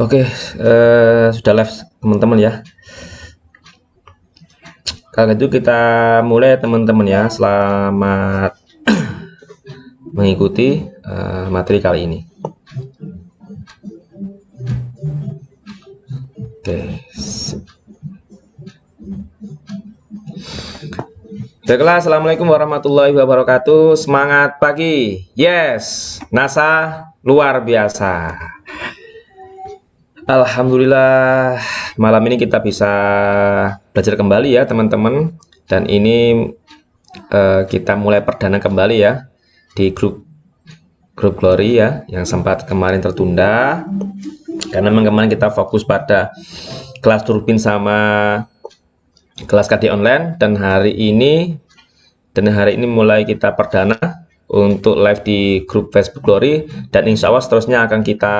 Oke, sudah live teman-teman ya. Kalau gitu kita mulai teman-teman ya. Selamat mengikuti materi kali ini. Oke. Baiklah, assalamualaikum warahmatullahi wabarakatuh. Semangat pagi. Yes, NASA luar biasa. Alhamdulillah, malam ini kita bisa belajar kembali ya teman-teman. Dan ini kita mulai perdana kembali ya di grup Glory ya, yang sempat kemarin tertunda karena memang kemarin kita fokus pada kelas turbin sama kelas KD online, dan hari ini mulai kita perdana untuk live di grup Facebook Glory, dan insya Allah seterusnya akan kita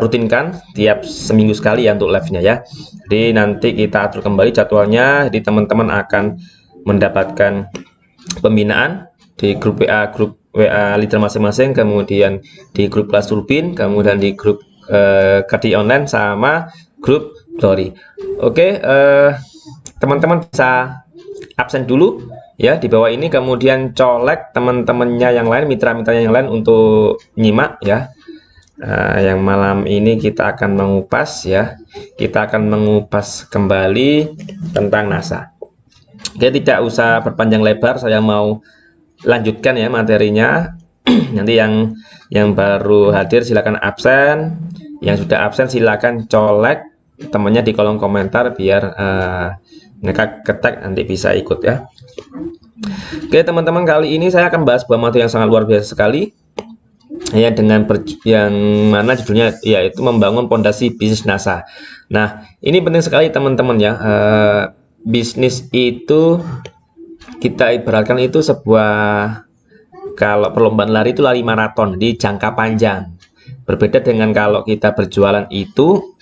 rutinkan tiap seminggu sekali ya untuk live-nya ya. Jadi nanti kita atur kembali jadwalnya. Jadi teman-teman akan mendapatkan pembinaan di grup WA leader masing-masing, kemudian di grup kelas turbin, kemudian di grup KD online sama grup Glory. Oke, teman-teman bisa absen dulu ya di bawah ini, kemudian colek teman-temannya yang lain, mitra-mitranya yang lain untuk nyimak ya. Yang malam ini kita akan mengupas ya, kita akan mengupas kembali tentang NASA. Oke, tidak usah berpanjang lebar, saya mau lanjutkan ya materinya. Nanti yang baru hadir silakan absen, yang sudah absen silakan colek temannya di kolom komentar biar mereka ketek nanti bisa ikut ya. Oke teman-teman, kali ini saya akan bahas sebuah materi yang sangat luar biasa sekali ya, dengan yang mana judulnya yaitu membangun pondasi bisnis NASA. Nah, ini penting sekali teman-teman ya. Bisnis itu kita ibaratkan itu sebuah, kalau perlombaan lari itu lari maraton di jangka panjang. Berbeda dengan kalau kita berjualan itu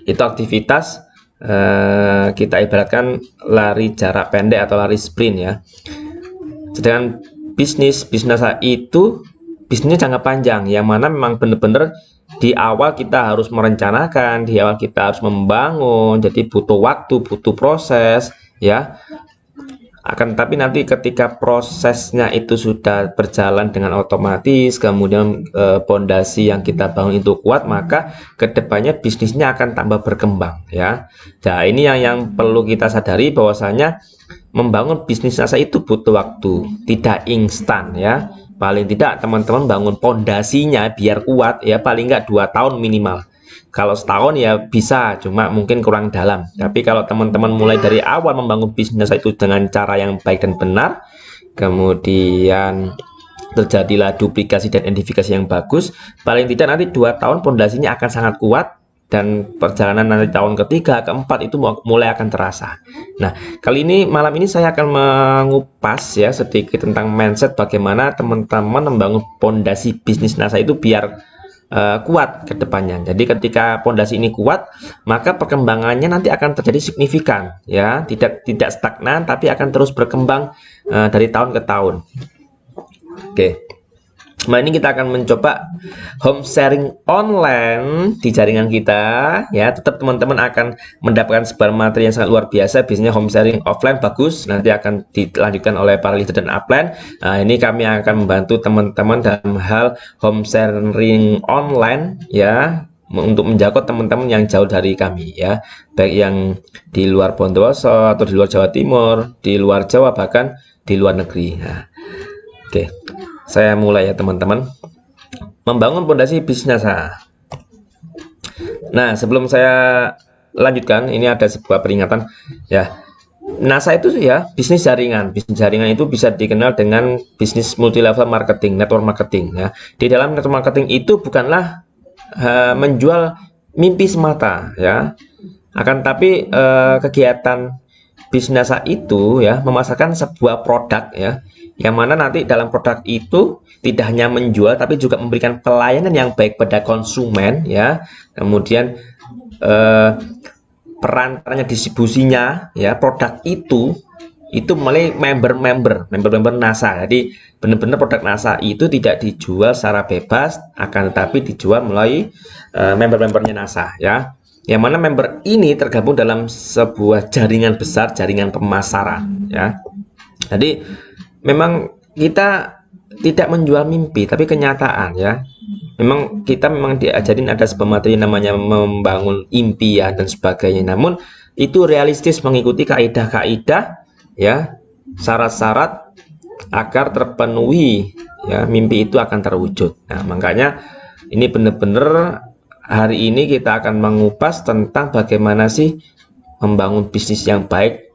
itu aktivitas kita ibaratkan lari jarak pendek atau lari sprint ya. Sedangkan bisnis NASA itu bisnisnya jangka panjang, yang mana memang benar-benar di awal kita harus merencanakan, di awal kita harus membangun, jadi butuh waktu, butuh proses ya. Akan tapi nanti ketika prosesnya itu sudah berjalan dengan otomatis, kemudian pondasi yang kita bangun itu kuat, maka kedepannya bisnisnya akan tambah berkembang ya. Nah, ini yang perlu kita sadari, bahwasanya membangun bisnis NASA itu butuh waktu, tidak instan ya. Paling tidak teman-teman bangun pondasinya biar kuat ya, paling nggak 2 tahun minimal. Kalau setahun ya bisa, cuma mungkin kurang dalam. Tapi kalau teman-teman mulai dari awal membangun bisnis itu dengan cara yang baik dan benar, kemudian terjadilah duplikasi dan identifikasi yang bagus, paling tidak nanti 2 tahun pondasinya akan sangat kuat, dan perjalanan nanti tahun ketiga, keempat itu mulai akan terasa. Nah, kali ini malam ini saya akan mengupas ya sedikit tentang mindset, bagaimana teman-teman membangun pondasi bisnis NASA itu biar kuat ke depannya. Jadi ketika pondasi ini kuat, maka perkembangannya nanti akan terjadi signifikan ya, tidak stagnan, tapi akan terus berkembang dari tahun ke tahun. Oke. Nah, ini kita akan mencoba home sharing online di jaringan kita ya. Tetap teman-teman akan mendapatkan sebuah materi yang sangat luar biasa. Biasanya home sharing offline bagus, nanti akan dilanjutkan oleh para leader dan upline. Nah, ini kami akan membantu teman-teman dalam hal home sharing online ya, untuk menjangkau teman-teman yang jauh dari kami ya, baik yang di luar Bondowoso atau di luar Jawa Timur, di luar Jawa, bahkan di luar negeri. Nah, oke. Saya mulai ya teman-teman. Membangun pondasi bisnis NASA. Nah, sebelum saya lanjutkan, ini ada sebuah peringatan ya. NASA itu ya bisnis jaringan. Bisnis jaringan itu bisa dikenal dengan bisnis multi level marketing, network marketing ya. Di dalam network marketing itu bukanlah menjual mimpi semata ya. Akan tapi kegiatan bisnis NASA itu ya memasarkan sebuah produk ya, yang mana nanti dalam produk itu tidak hanya menjual tapi juga memberikan pelayanan yang baik pada konsumen ya. Kemudian perantaranya, distribusinya ya, produk itu itu mulai member NASA. Jadi benar-benar produk NASA itu tidak dijual secara bebas, akan tetapi dijual melalui member-membernya NASA ya. Yang mana member ini tergabung dalam sebuah jaringan besar, jaringan pemasaran ya. Jadi memang kita tidak menjual mimpi tapi kenyataan ya. Memang kita diajarin ada sebuah materi namanya membangun impian dan sebagainya. Namun itu realistis mengikuti kaidah-kaidah ya, syarat-syarat agar terpenuhi ya, mimpi itu akan terwujud. Nah, makanya ini benar-benar hari ini kita akan mengupas tentang bagaimana sih membangun bisnis yang baik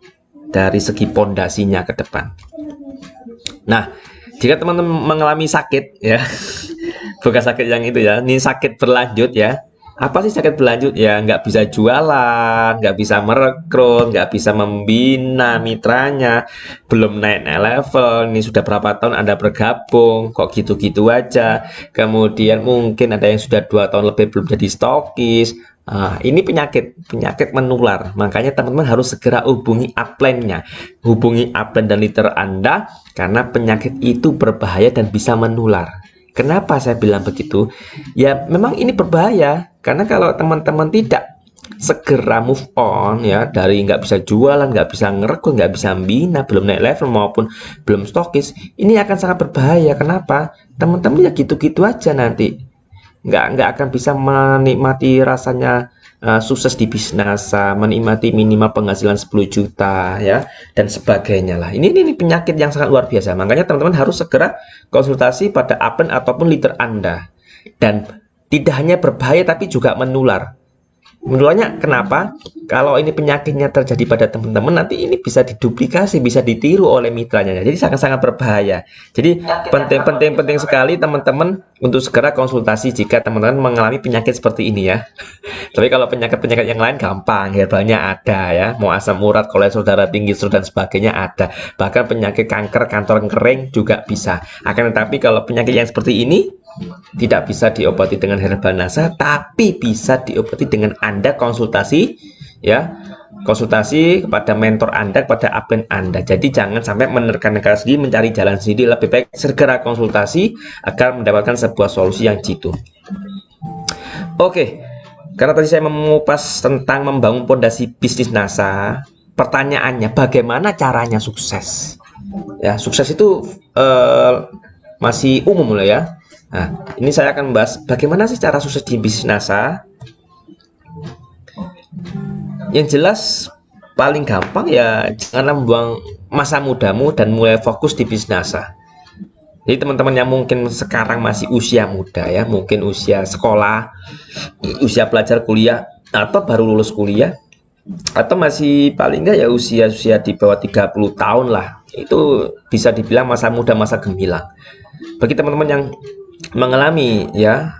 dari segi pondasinya ke depan. Nah, jika teman-teman mengalami sakit ya, bukan sakit yang itu ya, ini sakit berlanjut ya. Apa sih sakit berlanjut? Ya nggak bisa jualan, nggak bisa merekrut, nggak bisa membina mitranya, belum naik level. Ini sudah berapa tahun Anda bergabung, kok gitu-gitu aja. Kemudian mungkin ada yang sudah 2 tahun lebih belum jadi stokis. Ini penyakit menular. Makanya teman-teman harus segera hubungi upline-nya, hubungi upline dan leader Anda, karena penyakit itu berbahaya dan bisa menular. Kenapa saya bilang begitu? Ya memang ini berbahaya, karena kalau teman-teman tidak segera move on ya, dari nggak bisa jualan, nggak bisa ngerekrut, nggak bisa bina, belum naik level maupun belum stokis, ini akan sangat berbahaya. Kenapa? Teman-teman ya gitu-gitu aja nanti, nggak akan bisa menikmati rasanya sukses di bisnis, menikmati minimal penghasilan 10 juta ya, dan sebagainya lah. Ini penyakit yang sangat luar biasa. Makanya teman-teman harus segera konsultasi pada upline ataupun leader Anda. Dan tidak hanya berbahaya tapi juga menular. Menularnya kenapa? Kalau ini penyakitnya terjadi pada teman-teman, nanti ini bisa diduplikasi, bisa ditiru oleh mitranya. Jadi sangat-sangat berbahaya. Jadi penting sekali teman-teman untuk segera konsultasi jika teman-teman mengalami penyakit seperti ini ya. Tapi kalau penyakit-penyakit yang lain gampang, herbalnya ada ya. Mau asam urat, kolesterol darah tinggi, stroke dan sebagainya ada. Bahkan penyakit kanker, kantor kering juga bisa. Akan tetapi kalau penyakit yang seperti ini tidak bisa diobati dengan herbal NASA, tapi bisa diobati dengan Anda konsultasi ya, konsultasi kepada mentor Anda, kepada upline Anda. Jadi jangan sampai menerka-nerka sendiri, mencari jalan sendiri. Lebih baik segera konsultasi agar mendapatkan sebuah solusi yang jitu. Oke, karena tadi saya mengupas tentang membangun pondasi bisnis NASA, pertanyaannya bagaimana caranya sukses? Ya, sukses itu masih umum lah ya. Nah, ini saya akan membahas bagaimana sih cara sukses di bisnis NASA. Yang jelas paling gampang ya, janganlah membuang masa mudamu dan mulai fokus di bisnis NASA. Jadi teman-teman yang mungkin sekarang masih usia muda ya, mungkin usia sekolah, usia pelajar kuliah, atau baru lulus kuliah, atau masih paling enggak ya usia di bawah 30 tahun lah, itu bisa dibilang masa muda, masa gemilang. Bagi teman-teman yang mengalami ya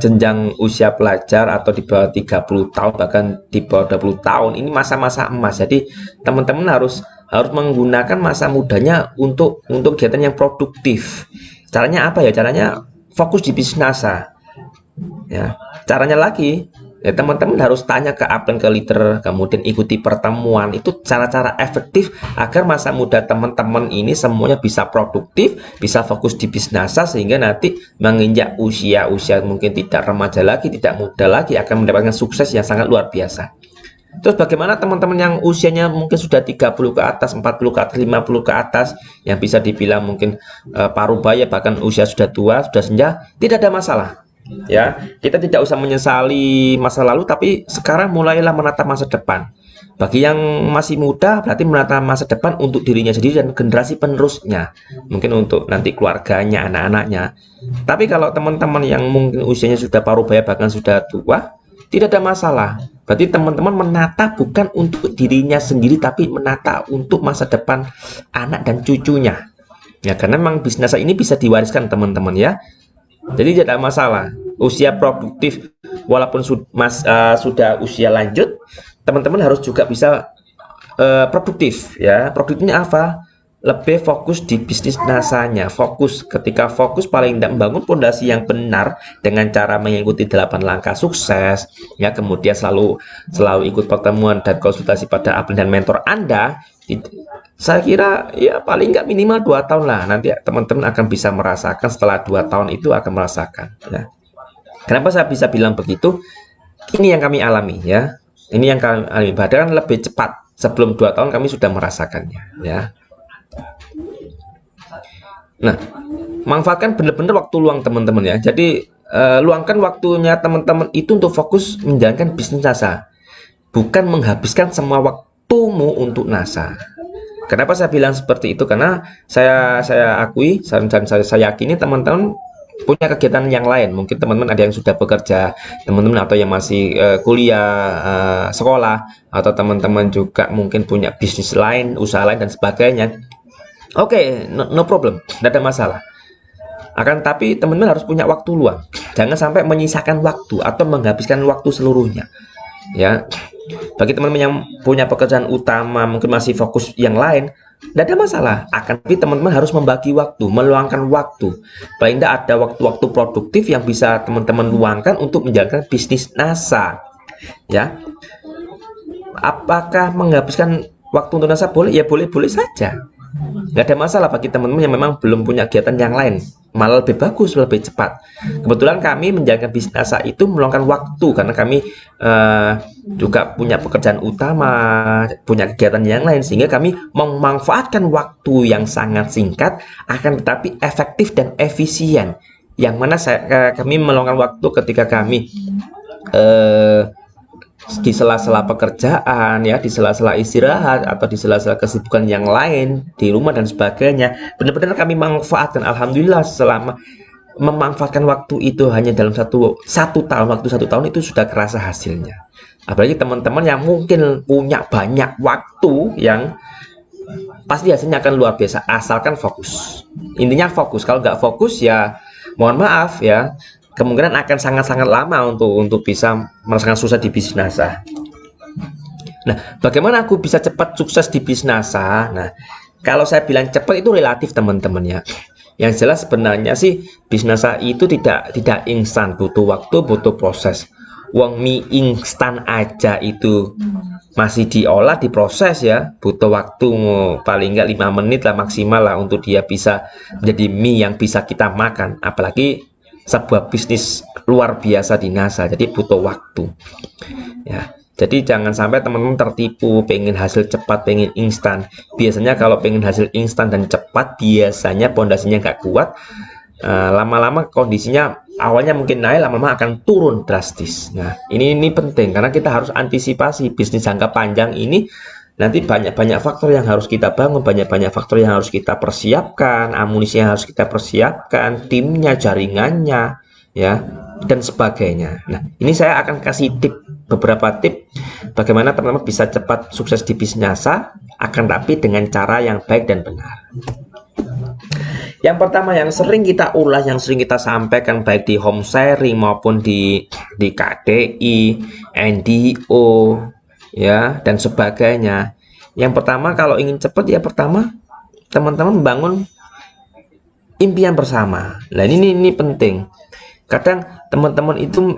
jenjang usia pelajar atau di bawah 30 tahun bahkan di bawah 20 tahun, ini masa-masa emas. Jadi teman-teman harus menggunakan masa mudanya untuk kegiatan yang produktif. Caranya apa ya? Caranya fokus di bisnis NASA ya. Caranya lagi ya, teman-teman harus tanya ke upline, ke leader, kemudian ikuti pertemuan. Itu cara-cara efektif agar masa muda teman-teman ini semuanya bisa produktif, bisa fokus di bisnis NASA, sehingga nanti menginjak usia mungkin tidak remaja lagi, tidak muda lagi, akan mendapatkan sukses yang sangat luar biasa. Terus bagaimana teman-teman yang usianya mungkin sudah 30 ke atas, 40 ke atas, 50 ke atas, yang bisa dibilang mungkin parubaya, bahkan usia sudah tua, sudah senja, tidak ada masalah. Ya, kita tidak usah menyesali masa lalu, tapi sekarang mulailah menatap masa depan. Bagi yang masih muda, berarti menatap masa depan untuk dirinya sendiri dan generasi penerusnya, mungkin untuk nanti keluarganya, anak-anaknya. Tapi kalau teman-teman yang mungkin usianya sudah parubaya bahkan sudah tua, tidak ada masalah. Berarti teman-teman menata bukan untuk dirinya sendiri, tapi menata untuk masa depan anak dan cucunya. Ya, karena memang bisnis ini bisa diwariskan teman-teman ya. Jadi tidak masalah usia produktif, walaupun sudah usia lanjut, teman-teman harus juga bisa produktif ya. Produktifnya apa? Lebih fokus di bisnis NASA-nya. Fokus, ketika fokus paling tidak membangun fondasi yang benar dengan cara mengikuti 8 langkah sukses ya, kemudian selalu ikut pertemuan dan konsultasi pada upline dan mentor Anda. Saya kira ya paling nggak minimal 2 tahun lah. Nanti teman-teman akan bisa merasakan, setelah 2 tahun itu akan merasakan. Ya. Kenapa saya bisa bilang begitu? Ini yang kami alami ya. Ini yang kami alami. Bahkan lebih cepat. Sebelum 2 tahun kami sudah merasakannya. Ya. Nah, manfaatkan benar-benar waktu luang teman-teman ya. Jadi luangkan waktunya teman-teman itu untuk fokus menjalankan bisnis NASA, bukan menghabiskan semua waktumu untuk NASA. Kenapa saya bilang seperti itu? Karena saya akui dan saya yakini teman-teman punya kegiatan yang lain. Mungkin teman-teman ada yang sudah bekerja, teman-teman atau yang masih kuliah, sekolah, atau teman-teman juga mungkin punya bisnis lain, usaha lain dan sebagainya. Oke, no problem, tidak ada masalah. Akan tapi teman-teman harus punya waktu luang. Jangan sampai menyisakan waktu atau menghabiskan waktu seluruhnya. Ya, bagi teman-teman yang punya pekerjaan utama, mungkin masih fokus yang lain, tidak ada masalah. Akan tapi teman-teman harus membagi waktu, meluangkan waktu. Paling tidak ada waktu-waktu produktif yang bisa teman-teman luangkan untuk menjalankan bisnis NASA. Ya, apakah menghabiskan waktu untuk NASA boleh? Ya boleh-boleh saja. Nggak ada masalah bagi teman-teman yang memang belum punya kegiatan yang lain, malah lebih bagus, lebih cepat. Kebetulan kami menjalankan bisnis NASA itu meluangkan waktu karena kami juga punya pekerjaan utama, punya kegiatan yang lain, sehingga kami memanfaatkan waktu yang sangat singkat akan tetapi efektif dan efisien. Yang mana kami meluangkan waktu ketika kami di sela-sela pekerjaan ya, di sela-sela istirahat atau di sela-sela kesibukan yang lain di rumah dan sebagainya, benar-benar kami manfaatkan. Alhamdulillah selama memanfaatkan waktu itu hanya dalam satu tahun, waktu 1 tahun itu sudah kerasa hasilnya. Apalagi teman-teman yang mungkin punya banyak waktu, yang pasti hasilnya akan luar biasa asalkan fokus. Intinya fokus. Kalau nggak fokus ya mohon maaf ya, kemungkinan akan sangat-sangat lama untuk bisa merasakan sukses di bisnis NASA. Nah, bagaimana aku bisa cepat sukses di bisnis NASA? Nah, kalau saya bilang cepat itu relatif teman-teman ya. Yang jelas sebenarnya sih bisnis NASA itu tidak instan, butuh waktu, butuh proses. Uang mie instan aja itu masih diolah, diproses ya, butuh waktu paling nggak 5 menit lah maksimal lah untuk dia bisa menjadi mie yang bisa kita makan. Apalagi sebuah bisnis luar biasa di NASA, jadi butuh waktu ya. Jadi jangan sampai teman-teman tertipu pengen hasil cepat, pengen instan. Biasanya kalau pengen hasil instan dan cepat, biasanya pondasinya nggak kuat, lama-lama kondisinya awalnya mungkin naik, lama-lama akan turun drastis. Nah, ini penting karena kita harus antisipasi bisnis jangka panjang ini. Nanti banyak faktor yang harus kita bangun, banyak faktor yang harus kita persiapkan, amunisi yang harus kita persiapkan, timnya, jaringannya, ya, dan sebagainya. Nah, ini saya akan kasih beberapa tip bagaimana teman-teman bisa cepat sukses di bisnis NASA, akan tapi dengan cara yang baik dan benar. Yang pertama yang sering kita ulas, yang sering kita sampaikan baik di home sharing maupun di KDI, NDO, ya, dan sebagainya. Yang pertama kalau ingin cepat ya pertama teman-teman membangun impian bersama. Nah, ini penting. Kadang teman-teman itu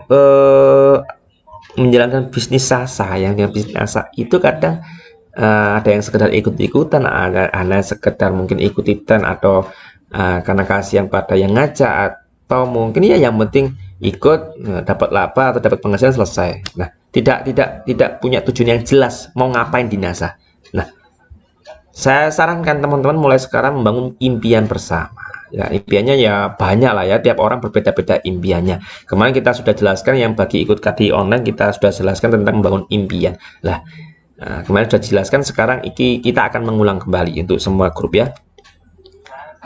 menjalankan bisnis NASA, yang dengan bisnis NASA itu kadang ada yang sekedar ikut-ikutan, ada sekedar mungkin ikut-ikutan atau karena kasihan pada yang ngajak, atau mungkin ya yang penting ikut dapat laba atau dapat penghasilan selesai. Nah, tidak punya tujuan yang jelas mau ngapain di NASA. Nah, saya sarankan teman-teman mulai sekarang membangun impian bersama. Ya, impiannya ya banyak lah ya, tiap orang berbeda-beda impiannya. Kemarin kita sudah jelaskan, yang bagi ikut KDI online kita sudah jelaskan tentang membangun impian. Nah, kemarin sudah jelaskan, sekarang kita akan mengulang kembali untuk semua grup ya.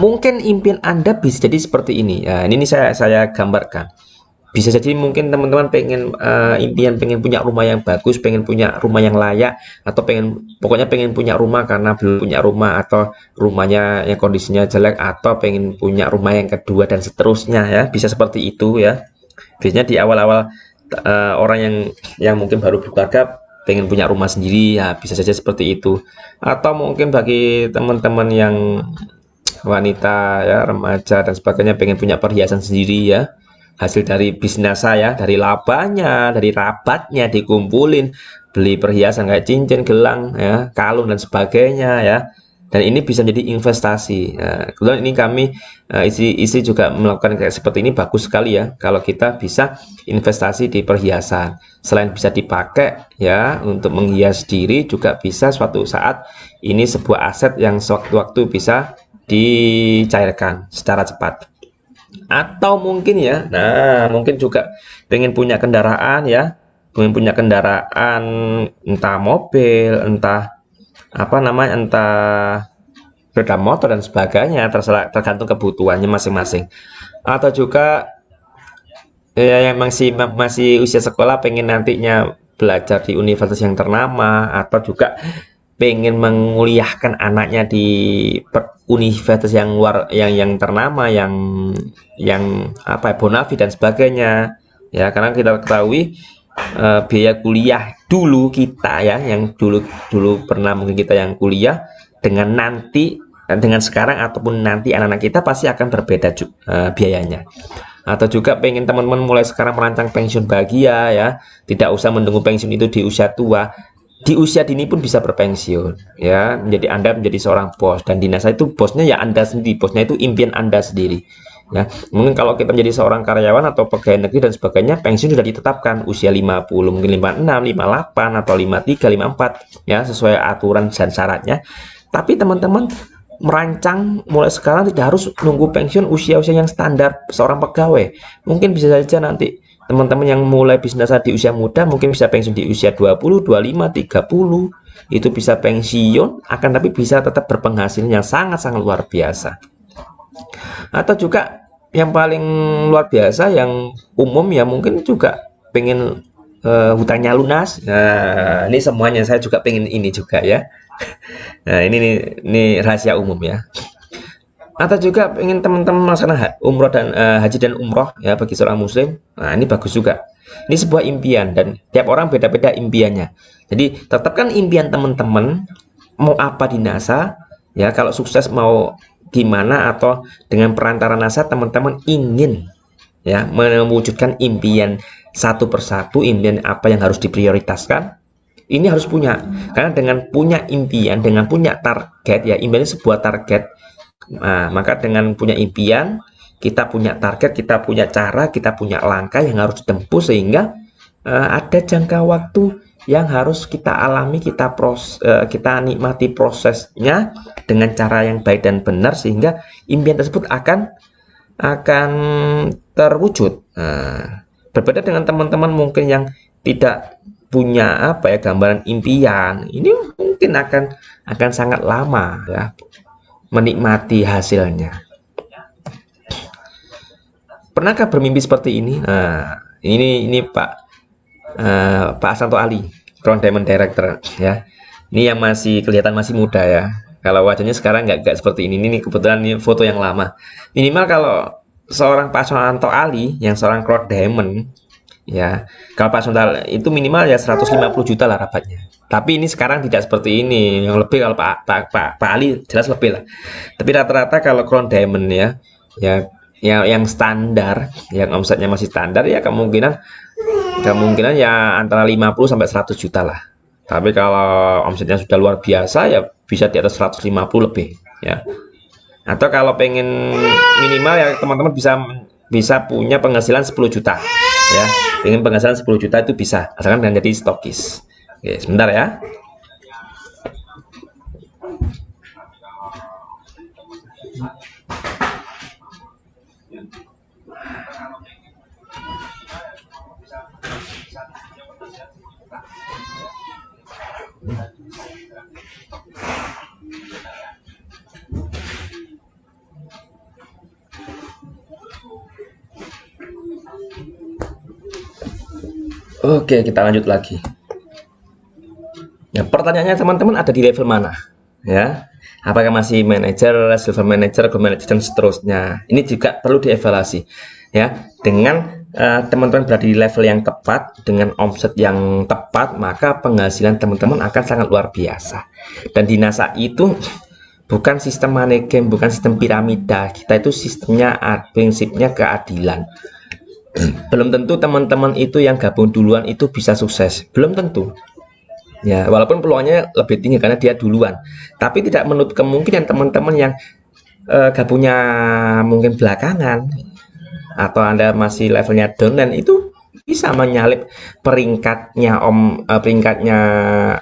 Mungkin impian Anda bisa jadi seperti ini. Ya, ini saya gambarkan. Bisa jadi mungkin teman-teman pengen impian pengen punya rumah yang bagus, pengen punya rumah yang layak, atau pokoknya pengen punya rumah karena belum punya rumah, atau rumahnya yang kondisinya jelek, atau pengen punya rumah yang kedua dan seterusnya ya. Bisa seperti itu ya. Biasanya di awal-awal orang yang mungkin baru berkeluarga pengen punya rumah sendiri ya, bisa saja seperti itu. Atau mungkin bagi teman-teman yang wanita ya, remaja dan sebagainya pengen punya perhiasan sendiri ya. Hasil dari bisnis saya, dari labanya, dari rabatnya dikumpulin, beli perhiasan kayak cincin, gelang, ya, kalung dan sebagainya, ya. Dan ini bisa menjadi investasi. Nah, kebetulan ini kami isi juga melakukan kayak seperti ini, bagus sekali ya kalau kita bisa investasi di perhiasan. Selain bisa dipakai ya untuk menghias diri, juga bisa suatu saat ini sebuah aset yang sewaktu-waktu bisa dicairkan secara cepat. Atau mungkin ya, nah mungkin juga pengen punya kendaraan ya, pengen punya kendaraan, entah mobil, entah apa namanya, entah sepeda motor dan sebagainya, tergantung kebutuhannya masing-masing. Atau juga ya yang masih usia sekolah, pengen nantinya belajar di universitas yang ternama, atau juga pengen menguliahkan anaknya di universitas yang yang ternama, yang apa ya, bonafit dan sebagainya ya. Karena kita ketahui biaya kuliah dulu kita ya, yang dulu pernah mungkin kita yang kuliah, dengan nanti dengan sekarang ataupun nanti anak-anak kita pasti akan berbeda biayanya. Atau juga pengen teman-teman mulai sekarang merancang pensiun bahagia ya, tidak usah menunggu pensiun itu di usia tua, di usia dini pun bisa berpensiun ya. Anda menjadi seorang bos, dan di NASA itu bosnya ya Anda sendiri, bosnya itu impian Anda sendiri ya. Mungkin kalau kita menjadi seorang karyawan atau pegawai negeri dan sebagainya, pensiun sudah ditetapkan usia 50, mungkin 56, 58 atau 53, 54 ya, sesuai aturan dan syaratnya. Tapi teman-teman merancang mulai sekarang, tidak harus nunggu pensiun usia-usia yang standar seorang pegawai. Mungkin bisa saja nanti teman-teman yang mulai bisnis di usia muda mungkin bisa pensiun di usia 20, 25, 30. Itu bisa pensiun, akan tapi bisa tetap berpenghasilan yang sangat-sangat luar biasa. Atau juga yang paling luar biasa, yang umum ya, mungkin juga pengen hutangnya lunas. Nah, ini semuanya saya juga pengen ini juga ya. Nah, ini rahasia umum ya. Atau juga pengen teman-teman melaksanakan umroh dan haji dan umroh ya bagi seorang muslim. Nah, ini bagus juga. Ini sebuah impian dan tiap orang beda-beda impiannya. Jadi tetapkan impian teman-teman mau apa di NASA ya. Kalau sukses mau gimana, atau dengan perantara NASA teman-teman ingin ya mewujudkan impian satu persatu, impian apa yang harus diprioritaskan. Ini harus punya, karena dengan punya impian, dengan punya target ya, impian itu sebuah target. Nah, maka dengan punya impian, kita punya target, kita punya cara, kita punya langkah yang harus ditempuh, sehingga ada jangka waktu yang harus kita alami, kita nikmati prosesnya dengan cara yang baik dan benar, sehingga impian tersebut akan terwujud. Nah, berbeda dengan teman-teman mungkin yang tidak punya apa ya, gambaran impian, ini mungkin akan sangat lama ya menikmati hasilnya. Pernahkah bermimpi seperti ini? Nah, ini Pak Asanto Ali, Crown Diamond Director ya. Ini yang masih kelihatan masih muda ya. Kalau wajahnya sekarang nggak seperti ini. Ini kebetulan ini foto yang lama. Minimal kalau seorang Pak Asanto Ali yang seorang Crown Diamond ya, kalau Pak Asanto Ali itu minimal ya 150 juta lah rapatnya. Tapi ini sekarang tidak seperti ini, yang lebih. Kalau Pak Ali jelas lebih lah. Tapi rata-rata kalau Crown Diamond ya yang standar, yang omsetnya masih standar ya, kemungkinan ya antara 50 sampai 100 juta lah. Tapi kalau omsetnya sudah luar biasa ya bisa di atas 150 lebih ya. Atau kalau pengen minimal ya teman-teman bisa punya penghasilan 10 juta ya. Pengen penghasilan 10 juta itu bisa, asalkan dengan jadi stokis. Oke, sebentar ya. Oke, kita lanjut lagi. Nah, pertanyaannya teman-teman ada di level mana? Ya, apakah masih manajer, silver manager, gold manager dan seterusnya? Ini juga perlu dievaluasi. Ya, dengan teman-teman berada di level yang tepat, dengan omset yang tepat, maka penghasilan teman-teman akan sangat luar biasa. Dan di NASA itu bukan sistem money game, bukan sistem piramida. Kita itu sistemnya, prinsipnya keadilan. Belum tentu teman-teman itu yang gabung duluan itu bisa sukses, belum tentu Ya, walaupun peluangnya lebih tinggi karena dia duluan, tapi tidak menutup kemungkinan teman-teman yang gabungnya mungkin belakangan atau Anda masih levelnya down dan itu bisa menyalip peringkatnya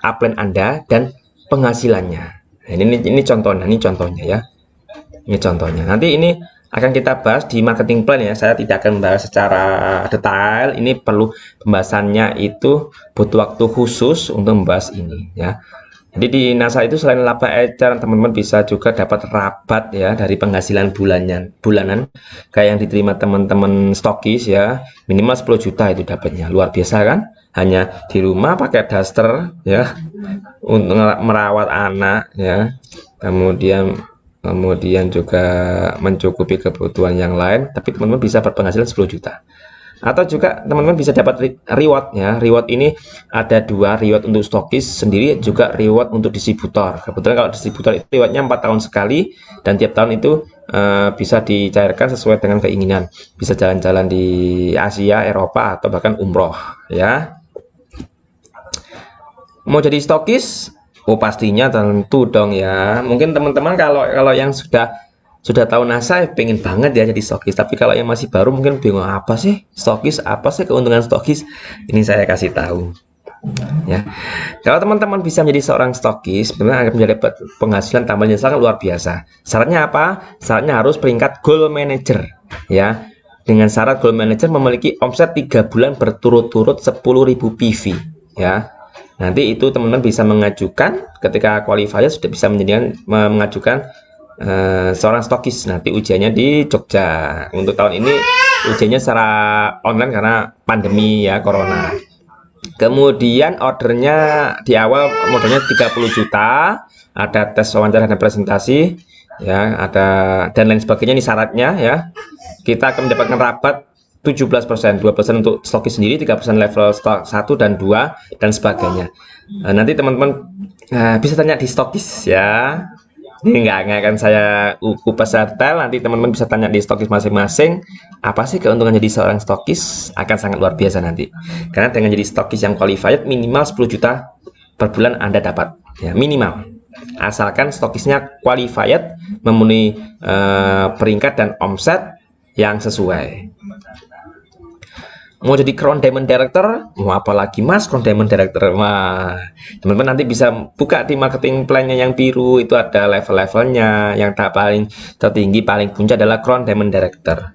upline Anda dan penghasilannya. Nah, ini contohnya ya. Ini contohnya. Nanti ini akan kita bahas di marketing plan ya. Saya tidak akan membahas secara detail. Ini perlu pembahasannya itu butuh waktu khusus untuk membahas ini ya. Jadi di NASA itu selain laba ecer, teman-teman bisa juga dapat rabat ya dari penghasilan bulanan kayak yang diterima teman-teman stokis ya, minimal 10 juta itu dapatnya. Luar biasa kan? Hanya di rumah pakai daster ya untuk merawat anak ya. Kemudian juga mencukupi kebutuhan yang lain, tapi teman-teman bisa berpenghasilan 10 juta. Atau juga teman-teman bisa dapat reward ya. Reward ini ada dua, reward untuk stokis sendiri, juga reward untuk distributor. Kebetulan kalau distributor itu rewardnya 4 tahun sekali dan tiap tahun itu bisa dicairkan sesuai dengan keinginan. Bisa jalan-jalan di Asia, Eropa, atau bahkan umroh ya. Mau jadi stokis? Oh pastinya tentu dong ya. Mungkin teman-teman kalau yang sudah tahu NASA pengen banget ya jadi stokis, tapi kalau yang masih baru mungkin bingung apa sih stokis, apa sih keuntungan stokis. Ini saya kasih tahu ya. Kalau teman-teman bisa menjadi seorang stokis, benar akan menjadi penghasilan tambahan yang sangat luar biasa. Syaratnya apa? Syaratnya harus peringkat gold manager ya. Dengan syarat gold manager memiliki omset 3 bulan berturut-turut 10.000 PV ya. Nanti itu teman-teman bisa mengajukan ketika qualifier sudah bisa mengajukan seorang stokis. Nanti ujiannya di Jogja. Untuk tahun ini ujiannya secara online karena pandemi ya, corona. Kemudian ordernya di awal modalnya 30 juta, ada tes wawancara dan presentasi ya, ada dan lain sebagainya. Ini syaratnya ya. Kita akan mendapatkan rabat 17%, 2% untuk stokis sendiri, 3% level stok 1 dan 2 dan sebagainya. Nanti teman-teman bisa tanya di stokis ya. Ini nggak akan saya kupas detail, nanti teman-teman bisa tanya di stokis masing-masing apa sih keuntungan jadi seorang stokis, akan sangat luar biasa nanti. Karena dengan jadi stokis yang qualified minimal 10 juta per bulan Anda dapat ya, minimal. Asalkan stokisnya qualified, memenuhi peringkat dan omset yang sesuai. Mau jadi Crown Diamond Director, mau apa lagi mas Crown Diamond Director? Wah, teman-teman nanti bisa buka di marketing plan-nya yang biru, itu ada level-levelnya. Yang paling tertinggi, paling puncak adalah Crown Diamond Director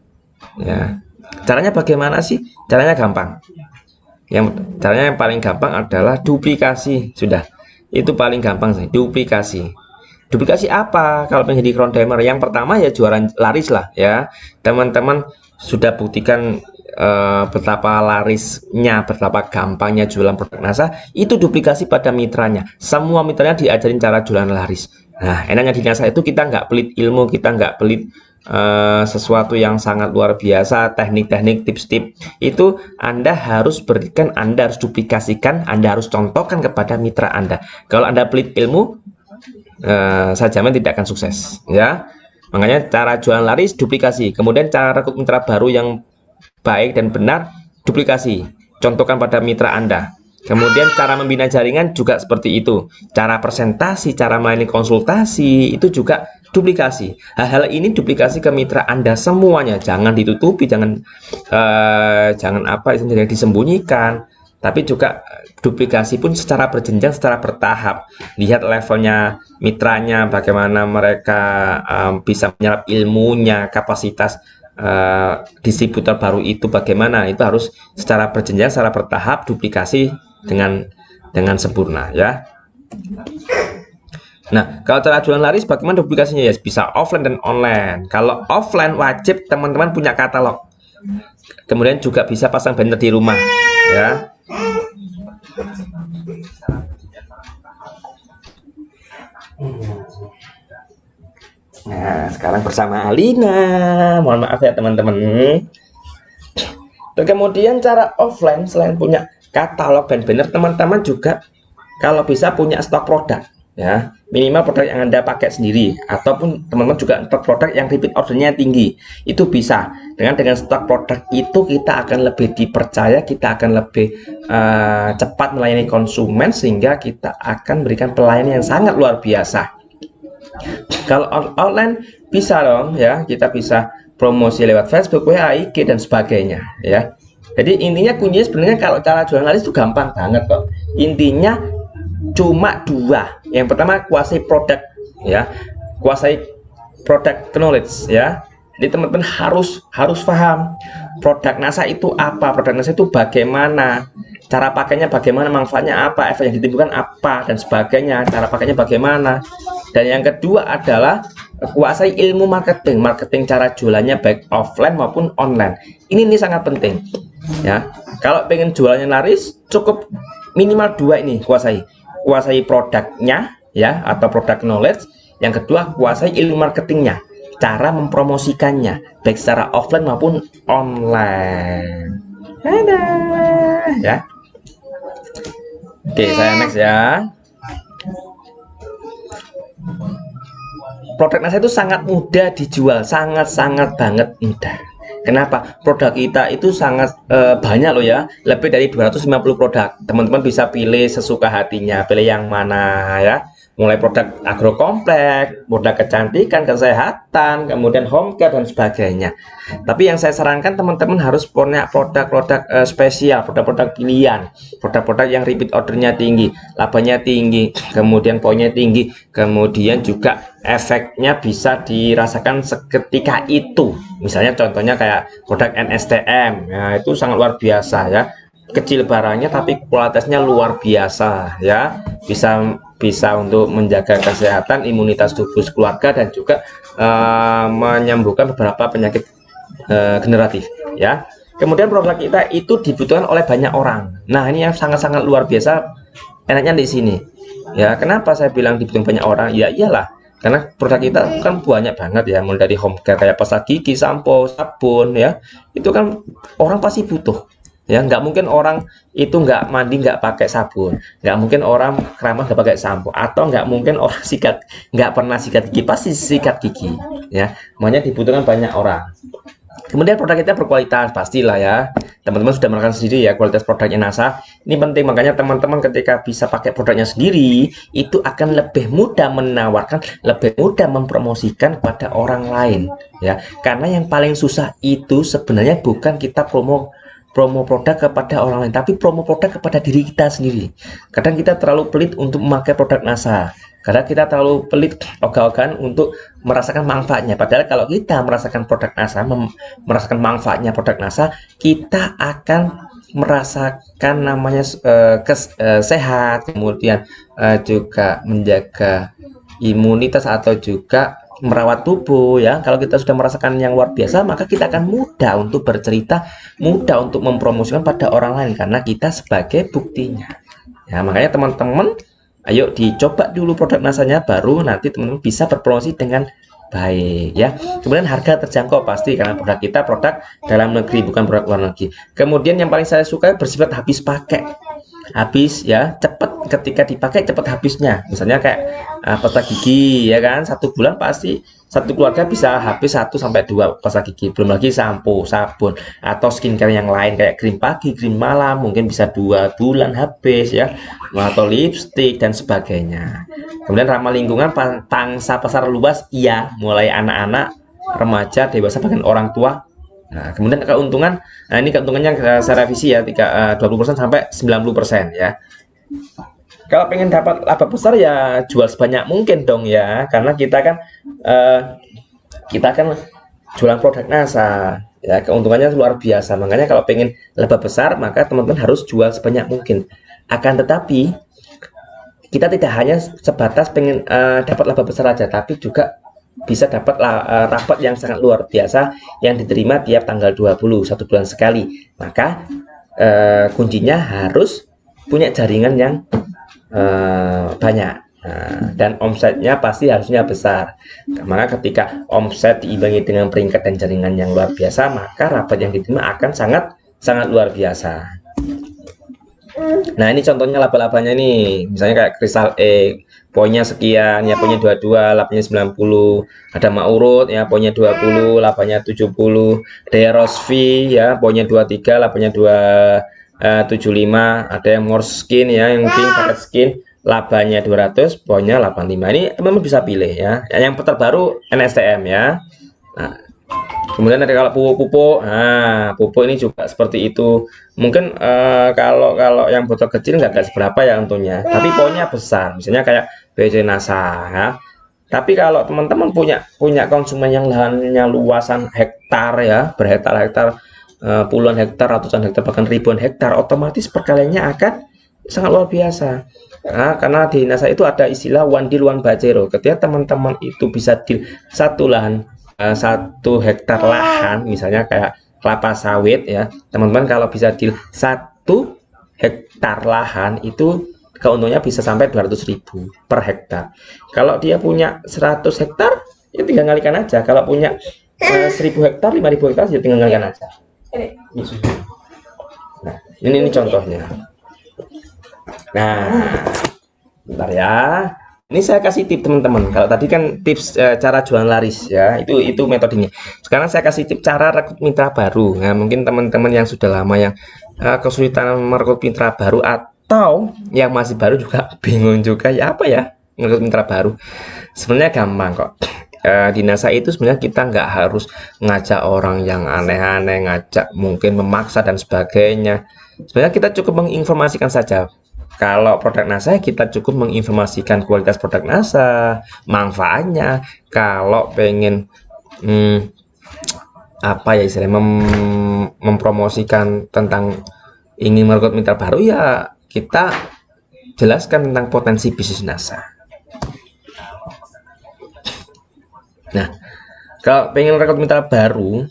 ya. Caranya bagaimana sih? Caranya gampang. Caranya yang paling gampang adalah duplikasi. Sudah, itu paling gampang sih, duplikasi. Duplikasi apa kalau pengen jadi Crown Diamond? Yang pertama ya juara laris lah ya. Teman-teman sudah buktikan betapa larisnya, betapa gampangnya jualan produk NASA, itu duplikasi pada mitranya. Semua mitranya diajarin cara jualan laris. Nah, enaknya di NASA itu kita nggak pelit ilmu, kita nggak pelit sesuatu yang sangat luar biasa, teknik-teknik, tips-tips. Itu Anda harus berikan, Anda harus duplikasikan, Anda harus contohkan kepada mitra Anda. Kalau Anda pelit ilmu, saya jamin tidak akan sukses ya. Makanya cara jualan laris duplikasi, kemudian cara rekrut mitra baru yang baik dan benar duplikasi, contohkan pada mitra Anda. Kemudian cara membina jaringan juga seperti itu, cara presentasi, cara melayani konsultasi itu juga duplikasi. Hal-hal ini duplikasi ke mitra Anda semuanya, jangan ditutupi, jangan apa itu disembunyikan, tapi juga duplikasi pun secara berjenjang, secara bertahap. Lihat levelnya mitranya, bagaimana mereka bisa menyerap ilmunya, kapasitas distributor baru itu bagaimana, itu harus secara berjenjang, secara bertahap, duplikasi dengan sempurna ya. Nah, kalau cara jualan laris bagaimana duplikasinya ya? Bisa offline dan online. Kalau offline wajib teman-teman punya katalog, kemudian juga bisa pasang banner di rumah ya. Nah, sekarang bersama Alina. Mohon maaf ya teman-teman. Dan kemudian cara offline, selain punya katalog dan banner, teman-teman juga kalau bisa punya stok produk ya, minimal produk yang Anda pakai sendiri, ataupun teman-teman juga produk yang repeat ordernya tinggi, itu bisa. Dengan stok produk itu kita akan lebih dipercaya, kita akan lebih cepat melayani konsumen, sehingga kita akan berikan pelayanan yang sangat luar biasa. Kalau online bisa dong ya, kita bisa promosi lewat Facebook, WA, IG dan sebagainya ya. Jadi intinya kuncinya sebenarnya kalau cara jualan laris itu gampang banget kok. Intinya cuma dua. Yang pertama, kuasai produk ya, kuasai product knowledge ya. Jadi teman-teman harus paham produk NASA itu apa, produk NASA itu bagaimana, cara pakainya bagaimana, manfaatnya apa, efek yang ditimbulkan apa dan sebagainya, cara pakainya bagaimana. Dan yang kedua adalah kuasai ilmu marketing cara jualannya baik offline maupun online. Ini sangat penting ya. Kalau pengen jualannya laris, cukup minimal dua ini kuasai produknya ya, atau product knowledge. Yang kedua, kuasai ilmu marketingnya, cara mempromosikannya baik secara offline maupun online. Ya. Oke, saya next ya. Produk NASA itu sangat mudah dijual, sangat banget mudah. Kenapa? Produk kita itu sangat banyak loh ya, lebih dari 250 produk. Teman-teman bisa pilih sesuka hatinya, pilih yang mana ya. Mulai produk agrokompleks, produk kecantikan, kesehatan, kemudian home care dan sebagainya. Tapi yang saya sarankan teman-teman harus punya produk-produk spesial, produk-produk pilihan, produk-produk yang repeat ordernya tinggi, labanya tinggi, kemudian poinnya tinggi, kemudian juga efeknya bisa dirasakan seketika itu. Misalnya contohnya kayak produk NSTM, ya, itu sangat luar biasa ya. Kecil barangnya tapi kualitasnya luar biasa ya, bisa untuk menjaga kesehatan imunitas tubuh keluarga dan juga menyembuhkan beberapa penyakit generatif ya. Kemudian produk kita itu dibutuhkan oleh banyak orang. Nah, ini yang sangat luar biasa enaknya di sini ya. Kenapa saya bilang dibutuhkan banyak orang? Ya iyalah, karena produk kita kan banyak banget ya, mulai dari home care kayak pasta gigi, sampo, sabun ya, itu kan orang pasti butuh ya. Nggak mungkin orang itu nggak mandi nggak pakai sabun, nggak mungkin orang keramas nggak pakai sampo, atau nggak mungkin orang nggak pernah sikat gigi, pasti sikat gigi ya. Makanya dibutuhkan banyak orang. Kemudian produk kita berkualitas, pastilah ya. Teman-teman sudah merasakan sendiri ya kualitas produknya NASA. Ini penting, makanya teman-teman ketika bisa pakai produknya sendiri, itu akan lebih mudah menawarkan, lebih mudah mempromosikan kepada orang lain ya. Karena yang paling susah itu sebenarnya bukan kita promo produk kepada orang lain, tapi promo produk kepada diri kita sendiri. Kadang kita terlalu pelit untuk memakai produk NASA, karena kita terlalu pelit ogah-ogahan untuk merasakan manfaatnya. Padahal kalau kita merasakan produk NASA, merasakan manfaatnya produk NASA, kita akan merasakan namanya sehat, kemudian juga menjaga imunitas atau juga merawat tubuh ya. Kalau kita sudah merasakan yang luar biasa, maka kita akan mudah untuk bercerita, mudah untuk mempromosikan pada orang lain, karena kita sebagai buktinya ya. Makanya teman-teman, ayo dicoba dulu produk NASA-nya, baru nanti teman-teman bisa berpromosi dengan baik ya. Kemudian harga terjangkau pasti, karena produk kita produk dalam negeri, bukan produk luar negeri. Kemudian yang paling saya suka bersifat habis pakai, habis ya, cepat, ketika dipakai cepat habisnya. Misalnya kayak pasta gigi ya kan, 1 bulan pasti satu keluarga bisa habis 1-2 pasta gigi, belum lagi sampo, sabun, atau skincare yang lain kayak krim pagi, krim malam, mungkin bisa 2 bulan habis ya, atau lipstick dan sebagainya. Kemudian ramah lingkungan, pangsa pasar luas, iya, mulai anak-anak, remaja, dewasa, bahkan orang tua. Nah, kemudian keuntungan, nah ini keuntungannya saya revisi ya, 20% sampai 90% ya. Kalau pengen dapat laba besar ya jual sebanyak mungkin dong ya, karena kita kan jualan produk NASA ya, keuntungannya luar biasa. Makanya kalau pengen laba besar, maka teman-teman harus jual sebanyak mungkin. Akan tetapi kita tidak hanya sebatas pengen dapat laba besar aja, tapi juga bisa dapat rapat yang sangat luar biasa yang diterima tiap tanggal 20, 1 bulan sekali. Maka kuncinya harus punya jaringan yang banyak, dan omsetnya pasti harusnya besar. Maka ketika omset diimbangi dengan peringkat dan jaringan yang luar biasa, maka rapat yang diterima akan sangat luar biasa. Nah, ini contohnya laba-labanya nih, misalnya kayak Kristal E, poinnya sekian ya, poinnya 22, lapanya 90. Ada Maurut ya, poinnya 20, lapanya 70. Ada Rosvi ya, poinnya 23, lapanya 275. Ada yang more skin ya, yang pink paket skin, labanya 200, poinnya 85. Ini teman-teman bisa pilih ya. Yang terbaru NSTM ya. Nah, kemudian ada kalau pupuk, nah pupuk ini juga seperti itu. Mungkin kalau yang botol kecil nggak seberapa ya untungnya, tapi poinnya besar. Misalnya kayak BC NASA ya. Tapi kalau teman-teman punya konsumen yang lahannya luasan hektar ya, berhektar-hektar, puluhan hektar, ratusan hektar, bahkan ribuan hektar, otomatis perkaliannya akan sangat luar biasa. Nah, karena di NASA itu ada istilah one deal one bajero. Ketika teman-teman itu bisa deal satu lahan, 1 hektar lahan, misalnya kayak kelapa sawit ya, teman-teman kalau bisa deal 1 hektar lahan itu keuntungannya bisa sampai 200.000 per hektar. Kalau dia punya 100 hektar, ya tinggal ngalikan aja. Kalau punya 1000 hektar, 5000 hektar, ya tinggal ngalikan aja. Nah, ini contohnya. Nah, bentar ya. Ini saya kasih tips teman-teman. Kalau tadi kan tips cara jualan laris ya, itu metodenya. Sekarang saya kasih tips cara rekrut mitra baru. Nah, mungkin teman-teman yang sudah lama yang kesulitan merekrut mitra baru atau yang masih baru juga bingung juga ya apa ya merekrut mitra baru. Sebenarnya gampang kok. Di NASA itu sebenarnya kita nggak harus ngajak orang yang aneh-aneh, ngajak mungkin memaksa dan sebagainya. Sebenarnya kita cukup menginformasikan saja. Kalau produk NASA kita cukup menginformasikan kualitas produk NASA, manfaatnya. Kalau pengen apa ya istilahnya mempromosikan tentang ingin merekrut mitra baru ya kita jelaskan tentang potensi bisnis NASA. Nah, kalau pengen rekrut mitra baru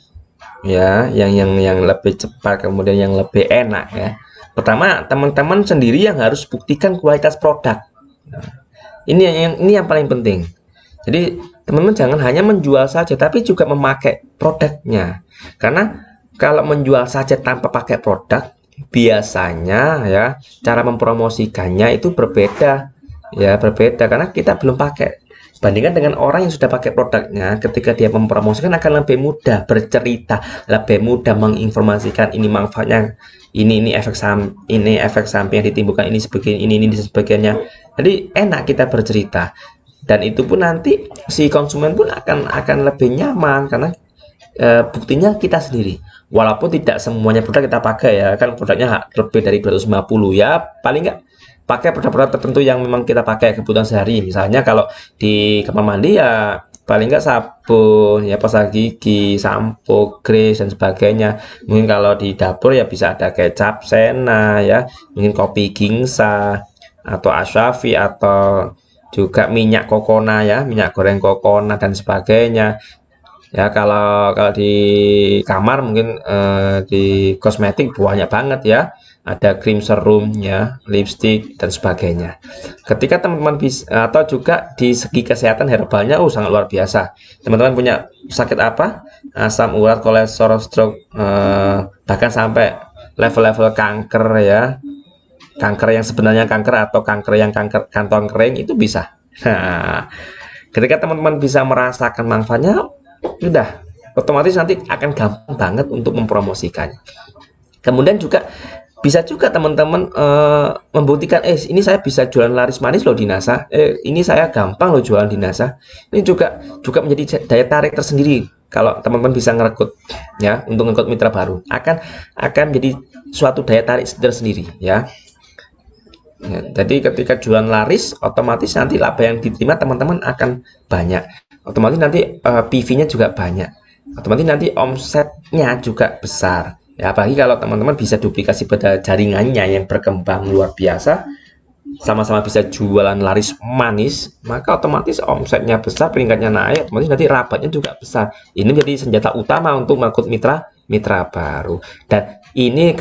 ya yang lebih cepat kemudian yang lebih enak ya. Pertama, teman-teman sendiri yang harus buktikan kualitas produk. Nah, ini yang paling penting. Jadi, teman-teman jangan hanya menjual saja, tapi juga memakai produknya. Karena kalau menjual saja tanpa pakai produk, biasanya ya cara mempromosikannya itu berbeda. Ya, berbeda karena kita belum pakai. Bandingkan dengan orang yang sudah pakai produknya, ketika dia mempromosikan akan lebih mudah bercerita, lebih mudah menginformasikan ini manfaatnya, ini efek samping yang ditimbulkan, ini sebagainya. Jadi enak kita bercerita, dan itu pun nanti si konsumen pun akan lebih nyaman karena buktinya kita sendiri. Walaupun tidak semuanya produk kita pakai ya, kan produknya lebih dari 250 ya, paling nggak pakai produk-produk tertentu yang memang kita pakai kebutuhan sehari. Misalnya kalau di kamar mandi ya paling nggak sabun ya, pasta gigi, sampo, grease dan sebagainya. Mungkin kalau di dapur ya bisa ada kecap Sena ya, mungkin kopi Gingsa atau Ashafi atau juga minyak kokona ya, minyak goreng kokona dan sebagainya. Ya kalau di kamar mungkin di kosmetik banyak banget ya. Ada krim serum ya, lipstick dan sebagainya. Ketika teman-teman bisa atau juga di segi kesehatan herbalnya sangat luar biasa. Teman-teman punya sakit apa? Asam urat, kolesterol, stroke, bahkan sampai level-level kanker ya. Kanker yang sebenarnya kanker atau kanker yang kanker kantong kering itu bisa. Nah, ketika teman-teman bisa merasakan manfaatnya, udah otomatis nanti akan gampang banget untuk mempromosikannya. Kemudian juga bisa juga teman-teman membuktikan ini saya bisa jualan laris manis loh di NASA, ini saya gampang loh jualan di NASA. Ini juga menjadi daya tarik tersendiri kalau teman-teman bisa ngerekrut ya, untuk ngerekrut mitra baru akan menjadi suatu daya tarik tersendiri ya. Jadi ketika jualan laris otomatis nanti laba yang diterima teman-teman akan banyak, otomatis nanti PV-nya juga banyak, otomatis nanti omsetnya juga besar. Ya, apalagi kalau teman-teman bisa duplikasi pada jaringannya yang berkembang luar biasa, sama-sama bisa jualan laris manis, maka otomatis omsetnya besar, peringkatnya naik, otomatis nanti rabatnya juga besar. Ini menjadi senjata utama untuk merekrut mitra baru. Dan ini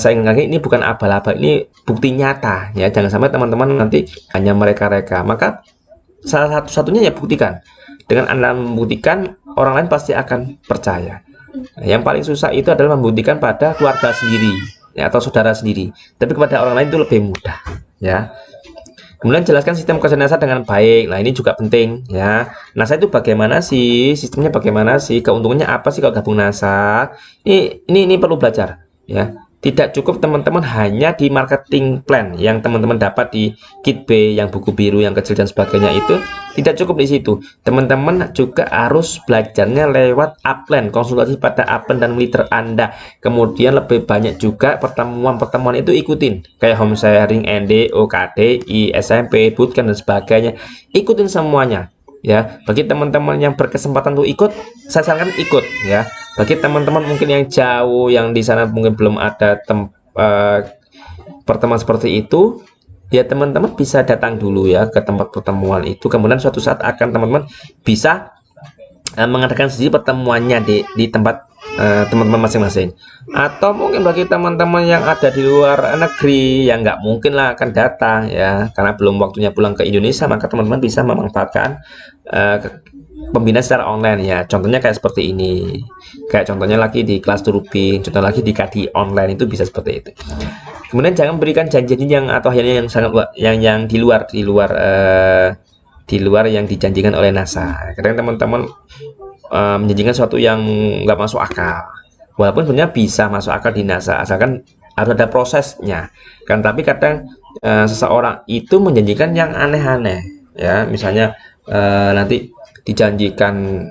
saya ingin lagi, ini bukan abal-abal, ini bukti nyata ya. Jangan sampai teman-teman nanti hanya mereka-reka. Maka salah satu-satunya ya buktikan. Dengan Anda membuktikan, orang lain pasti akan percaya. Yang paling susah itu adalah membuktikan pada keluarga sendiri ya, atau saudara sendiri. Tapi kepada orang lain itu lebih mudah ya. Kemudian jelaskan sistem kerja NASA dengan baik. Nah, ini juga penting ya. NASA itu bagaimana sih? Sistemnya bagaimana sih? Keuntungannya apa sih kalau gabung NASA? Ini perlu belajar ya. Tidak cukup teman-teman hanya di marketing plan yang teman-teman dapat di kit B, yang buku biru yang kecil dan sebagainya itu tidak cukup di situ. Teman-teman juga harus belajarnya lewat upline, konsultasi pada upline dan leader Anda. Kemudian lebih banyak juga pertemuan-pertemuan itu ikutin, kayak home sharing, ND, OKD, SMP, bootcamp dan sebagainya. Ikutin semuanya. Ya, bagi teman-teman yang berkesempatan untuk ikut, saya sarankan ikut ya. Bagi teman-teman mungkin yang jauh, yang di sana mungkin belum ada pertemuan seperti itu, ya teman-teman bisa datang dulu ya ke tempat pertemuan itu. Kemudian suatu saat akan teman-teman bisa mengadakan sendiri pertemuannya di tempat teman-teman masing-masing. Atau mungkin bagi teman-teman yang ada di luar negeri yang nggak mungkin lah akan datang ya karena belum waktunya pulang ke Indonesia, maka teman-teman bisa memanfaatkan pembinaan secara online ya. Contohnya kayak seperti ini, kayak contohnya lagi di kelas Turupin, contoh lagi di KD online, itu bisa seperti itu. Kemudian jangan berikan janji-janji yang atau akhirnya yang sangat yang di luar yang dijanjikan oleh NASA. Kadang teman-teman menjanjikan sesuatu yang nggak masuk akal, walaupun sebenarnya bisa masuk akal di NASA asalkan harus ada prosesnya kan. Tapi kadang seseorang itu menjanjikan yang aneh-aneh ya, misalnya nanti dijanjikan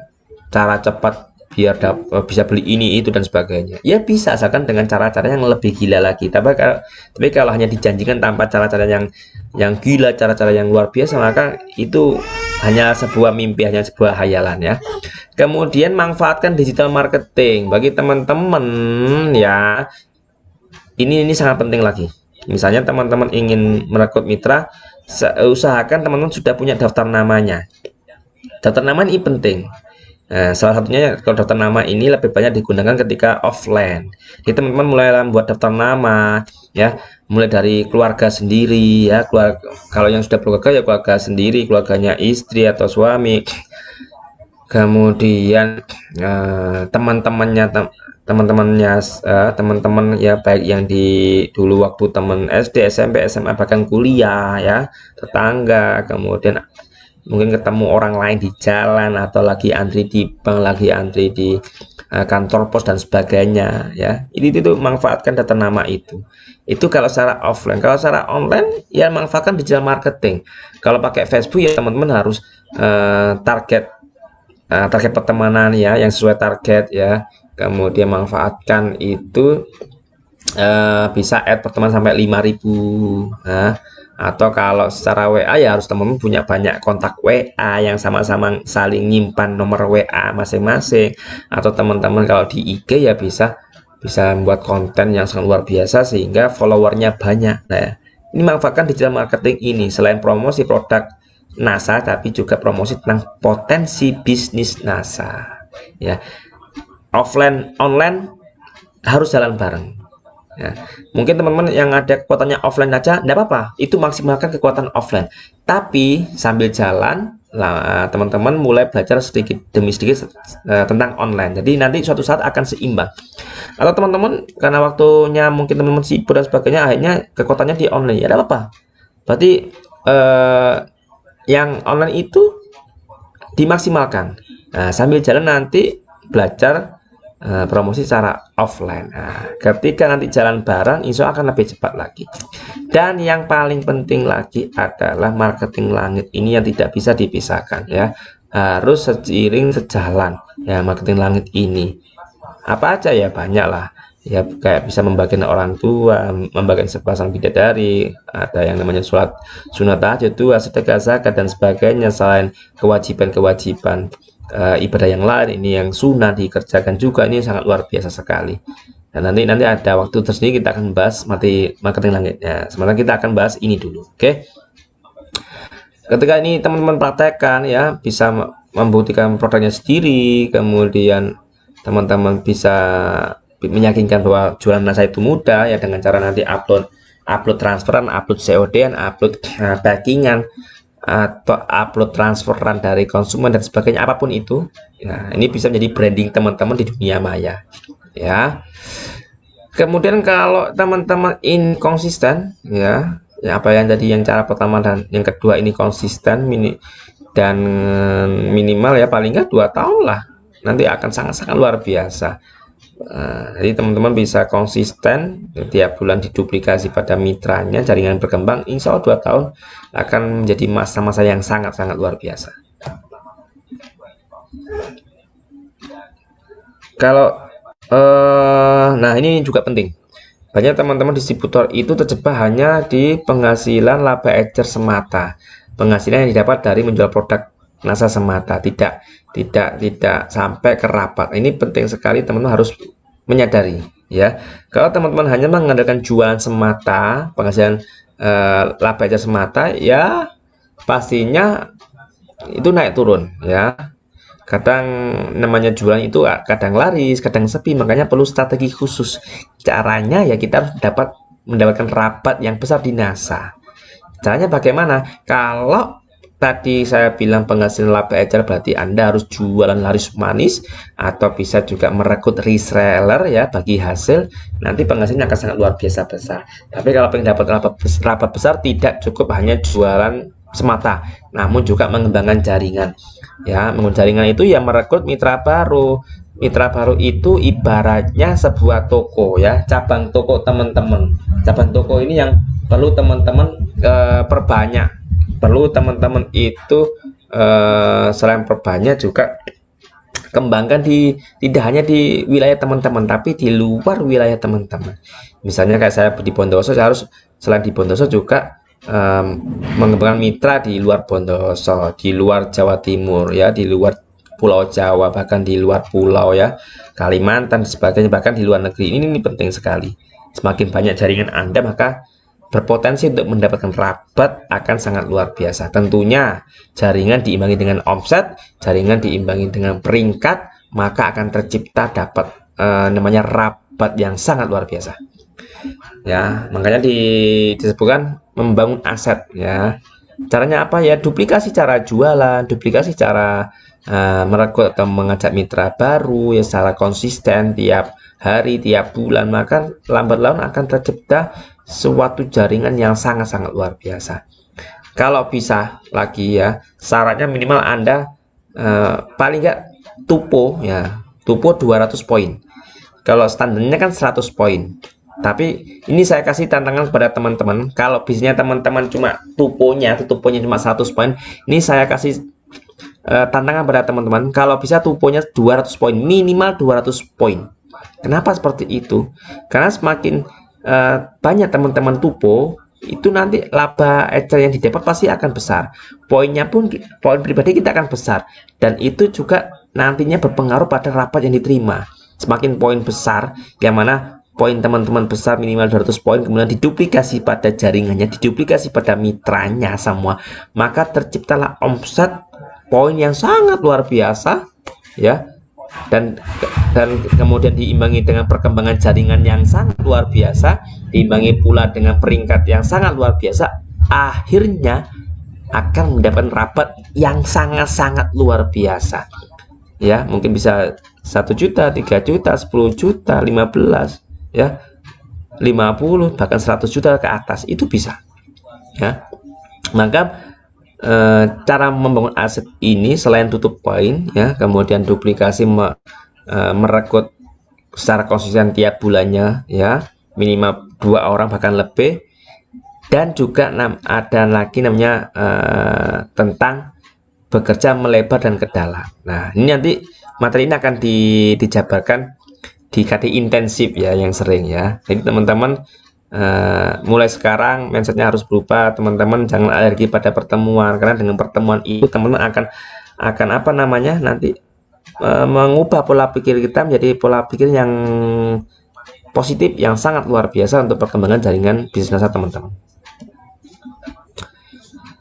cara cepat biar bisa beli ini itu dan sebagainya. Ya bisa asalkan dengan cara-cara yang lebih gila lagi. Tapi kalau hanya dijanjikan tanpa cara-cara yang gila, cara-cara yang luar biasa, maka itu hanya sebuah mimpi, hanya sebuah hayalan ya. Kemudian manfaatkan digital marketing bagi teman-teman ya. Ini sangat penting lagi. Misalnya teman-teman ingin merekrut mitra, usahakan teman-teman sudah punya daftar namanya. Daftar nama ini penting. Nah, salah satunya kalau daftar nama ini lebih banyak digunakan ketika offline. Jadi teman-teman mulai membuat daftar nama ya, mulai dari keluarga sendiri ya, kalau yang sudah berkeluarga ya keluarga sendiri, keluarganya istri atau suami. Kemudian teman-teman ya, baik yang di dulu waktu teman SD, SMP, SMA, bahkan kuliah ya, tetangga. Kemudian mungkin ketemu orang lain di jalan atau lagi antri di bank, lagi antri di kantor pos dan sebagainya ya. Itu manfaatkan data nama itu kalau secara offline. Kalau secara online ya manfaatkan digital marketing. Kalau pakai Facebook ya teman-teman harus target pertemanan ya yang sesuai target ya. Kemudian manfaatkan itu bisa add pertemuan sampai 5.000 nah. Atau kalau secara WA ya harus teman-teman punya banyak kontak WA yang sama-sama saling nyimpan nomor WA masing-masing. Atau teman-teman kalau di IG ya bisa membuat konten yang sangat luar biasa sehingga followernya banyak. Nah, ini manfaatkan digital marketing ini selain promosi produk NASA tapi juga promosi tentang potensi bisnis NASA ya. Offline online harus jalan bareng. Ya, mungkin teman-teman yang ada kekuatannya offline aja tidak apa-apa, itu maksimalkan kekuatan offline. Tapi sambil jalan teman-teman mulai belajar sedikit demi sedikit tentang online. Jadi nanti suatu saat akan seimbang. Atau teman-teman karena waktunya mungkin teman-teman sibuk dan sebagainya, akhirnya kekuatannya di online, ya tidak apa-apa. Berarti yang online itu dimaksimalkan. Nah, sambil jalan nanti belajar promosi secara offline. Nah, ketika nanti jalan bareng, insya Allah akan lebih cepat lagi. Dan yang paling penting lagi adalah marketing langit ini yang tidak bisa dipisahkan ya, harus seiring sejalan ya. Marketing langit ini apa aja ya, banyak lah ya, kayak bisa membagikan orang tua, membagikan sepasang bidadari, ada yang namanya sholat sunat tahajud, sedekah, zakat dan sebagainya. Selain kewajiban ibadah yang lain, ini yang sunnah dikerjakan juga, ini sangat luar biasa sekali. Dan nanti ada waktu tersendiri kita akan bahas marketing langitnya. Sementara kita akan bahas ini dulu, oke? Ketika ini teman-teman praktekkan ya, bisa membuktikan produknya sendiri, kemudian teman-teman bisa meyakinkan bahwa jualan NASA itu mudah ya, dengan cara nanti upload transferan, upload COD, upload packingan, atau upload transferan dari konsumen dan sebagainya, apapun itu. Nah, ini bisa menjadi branding teman-teman di dunia maya ya. Kemudian kalau teman-teman inkonsisten ya, Ya, apa yang tadi yang cara pertama dan yang kedua ini konsisten dan minimal ya paling nggak 2 tahun lah, nanti akan sangat-sangat luar biasa. Jadi teman-teman bisa konsisten tiap bulan diduplikasi pada mitranya, jaringan berkembang, insya Allah 2 tahun akan menjadi masa-masa yang sangat-sangat luar biasa. Kalau nah ini juga penting, banyak teman-teman distributor itu terjebak hanya di penghasilan laba ecer semata, penghasilan yang didapat dari menjual produk NASA semata, tidak sampai ke rapat. Ini penting sekali, teman-teman harus menyadari ya. Kalau teman-teman hanya mengandalkan jualan semata, penghasilan laba ecer semata, ya pastinya itu naik turun ya. Kadang namanya jualan itu kadang laris, kadang sepi, makanya perlu strategi khusus. Caranya ya kita harus mendapatkan rabat yang besar di NASA. Caranya bagaimana? Kalau tadi saya bilang penghasilan laba ecer, berarti Anda harus jualan laris manis, atau bisa juga merekrut reseller ya bagi hasil. Nanti penghasilannya akan sangat luar biasa besar. Tapi kalau ingin dapat rabat besar, tidak cukup hanya jualan semata, namun juga mengembangkan jaringan. Ya, menggunakan jaringan itu ya merekrut mitra baru. Mitra baru itu ibaratnya sebuah toko ya, cabang toko teman-teman. Cabang toko ini yang perlu teman-teman perbanyak. Perlu teman-teman itu selain perbanyak juga kembangkan tidak hanya di wilayah teman-teman, tapi di luar wilayah teman-teman. Misalnya kayak saya di Bondoso, saya harus selain di Bondoso juga mengembangkan mitra di luar Bondoso, di luar Jawa Timur ya, di luar Pulau Jawa, bahkan di luar pulau ya, Kalimantan sebagainya, bahkan di luar negeri. Ini penting sekali. Semakin banyak jaringan Anda, maka berpotensi untuk mendapatkan rabat akan sangat luar biasa. Tentunya jaringan diimbangi dengan omset, jaringan diimbangi dengan peringkat, maka akan tercipta dapat namanya rabat yang sangat luar biasa. Ya, makanya disebutkan membangun aset ya. Caranya apa ya? Duplikasi cara jualan, duplikasi cara merekrut atau mengajak mitra baru ya secara konsisten tiap hari, tiap bulan, maka lambat laun akan tercipta suatu jaringan yang sangat-sangat luar biasa. Kalau bisa lagi ya, syaratnya minimal Anda paling nggak tupo ya, tupo 200 poin. Kalau standarnya kan 100 poin. Tapi ini saya kasih tantangan kepada teman-teman. Kalau bisnisnya teman-teman cuma tuponya cuma 100 poin, ini saya kasih tantangan pada teman-teman. Kalau bisa tuponya 200 poin, minimal 200 poin. Kenapa seperti itu? Karena semakin banyak teman-teman tupo, itu nanti laba ecer yang didapat pasti akan besar. Poinnya pun, poin pribadi kita akan besar. Dan itu juga nantinya berpengaruh pada rapat yang diterima. Semakin poin besar, yang mana poin teman-teman besar minimal 200 poin, kemudian diduplikasi pada jaringannya, diduplikasi pada mitranya semua, maka terciptalah omset poin yang sangat luar biasa ya, dan kemudian diimbangi dengan perkembangan jaringan yang sangat luar biasa, diimbangi pula dengan peringkat yang sangat luar biasa, akhirnya akan mendapatkan rabat yang sangat-sangat luar biasa ya. Mungkin bisa 1 juta, 3 juta, 10 juta, 15 ya, 50 bahkan 100 juta ke atas itu bisa ya. Maka cara membangun aset ini selain tutup poin ya, kemudian duplikasi merekrut secara konsisten tiap bulannya ya, minimal 2 orang bahkan lebih, dan juga ada lagi namanya tentang bekerja melebar dan ke dalam. Nah, ini nanti materi ini akan dijabarkan di KD intensif ya, yang sering ya. Jadi teman-teman mulai sekarang mindsetnya harus berubah. Teman-teman jangan alergi pada pertemuan, karena dengan pertemuan itu teman-teman akan apa namanya nanti mengubah pola pikir kita menjadi pola pikir yang positif, yang sangat luar biasa untuk perkembangan jaringan bisnis teman-teman.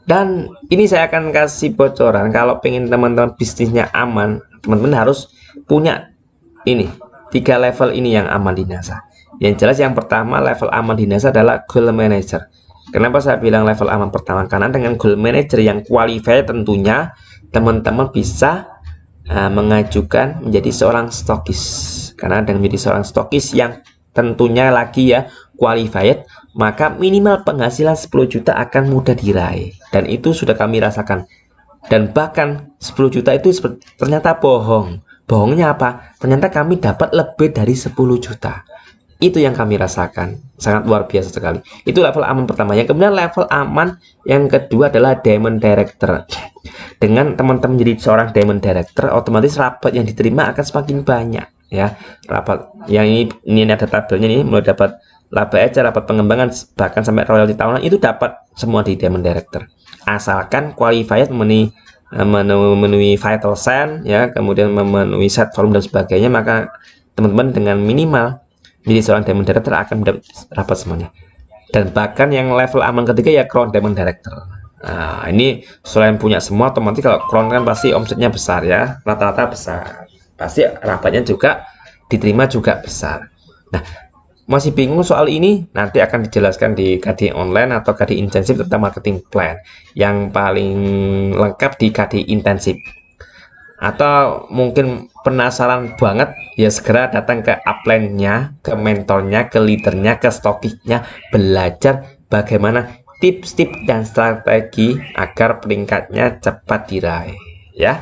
Dan ini saya akan kasih bocoran, kalau pengen teman-teman bisnisnya aman, teman-teman harus punya ini 3 level ini yang aman di NASA. Yang jelas yang pertama level aman di NASA adalah goal manager. Kenapa saya bilang level aman pertama? Karena dengan goal manager yang qualified, tentunya teman-teman bisa mengajukan menjadi seorang stokis. Karena dengan menjadi seorang stokis yang tentunya lagi ya qualified, maka minimal penghasilan 10 juta akan mudah diraih, dan itu sudah kami rasakan. Dan bahkan 10 juta itu ternyata bohong. Bohongnya apa? Ternyata kami dapat lebih dari 10 juta. Itu yang kami rasakan, sangat luar biasa sekali. Itu level aman pertama. Yang kemudian level aman yang kedua adalah Diamond Director. Dengan teman-teman jadi seorang Diamond Director, otomatis rapat yang diterima akan semakin banyak ya. Rapat yang ini ada tabelnya nih, mulai dapat laba aja, rapat pengembangan, bahkan sampai royalti tahunan itu dapat semua di Diamond Director. Asalkan qualified, memenuhi vital sign ya, kemudian memenuhi set volume dan sebagainya, maka teman-teman dengan minimal jadi seorang Diamond Director akan dapat semuanya. Dan bahkan yang level aman ketiga ya Crown Diamond Director. Nah, ini selain punya semua, otomatis kalau Crown kan pasti omsetnya besar ya, rata-rata besar, pasti rapatnya juga diterima juga besar. Nah, masih bingung soal ini? Nanti akan dijelaskan di KDI Online atau KDI Intensif tentang marketing plan. Yang paling lengkap di KDI Intensif. Atau mungkin penasaran banget, ya segera datang ke upline-nya, ke mentornya, ke leadernya, ke stokisnya, belajar bagaimana tips-tips dan strategi agar peringkatnya cepat diraih ya.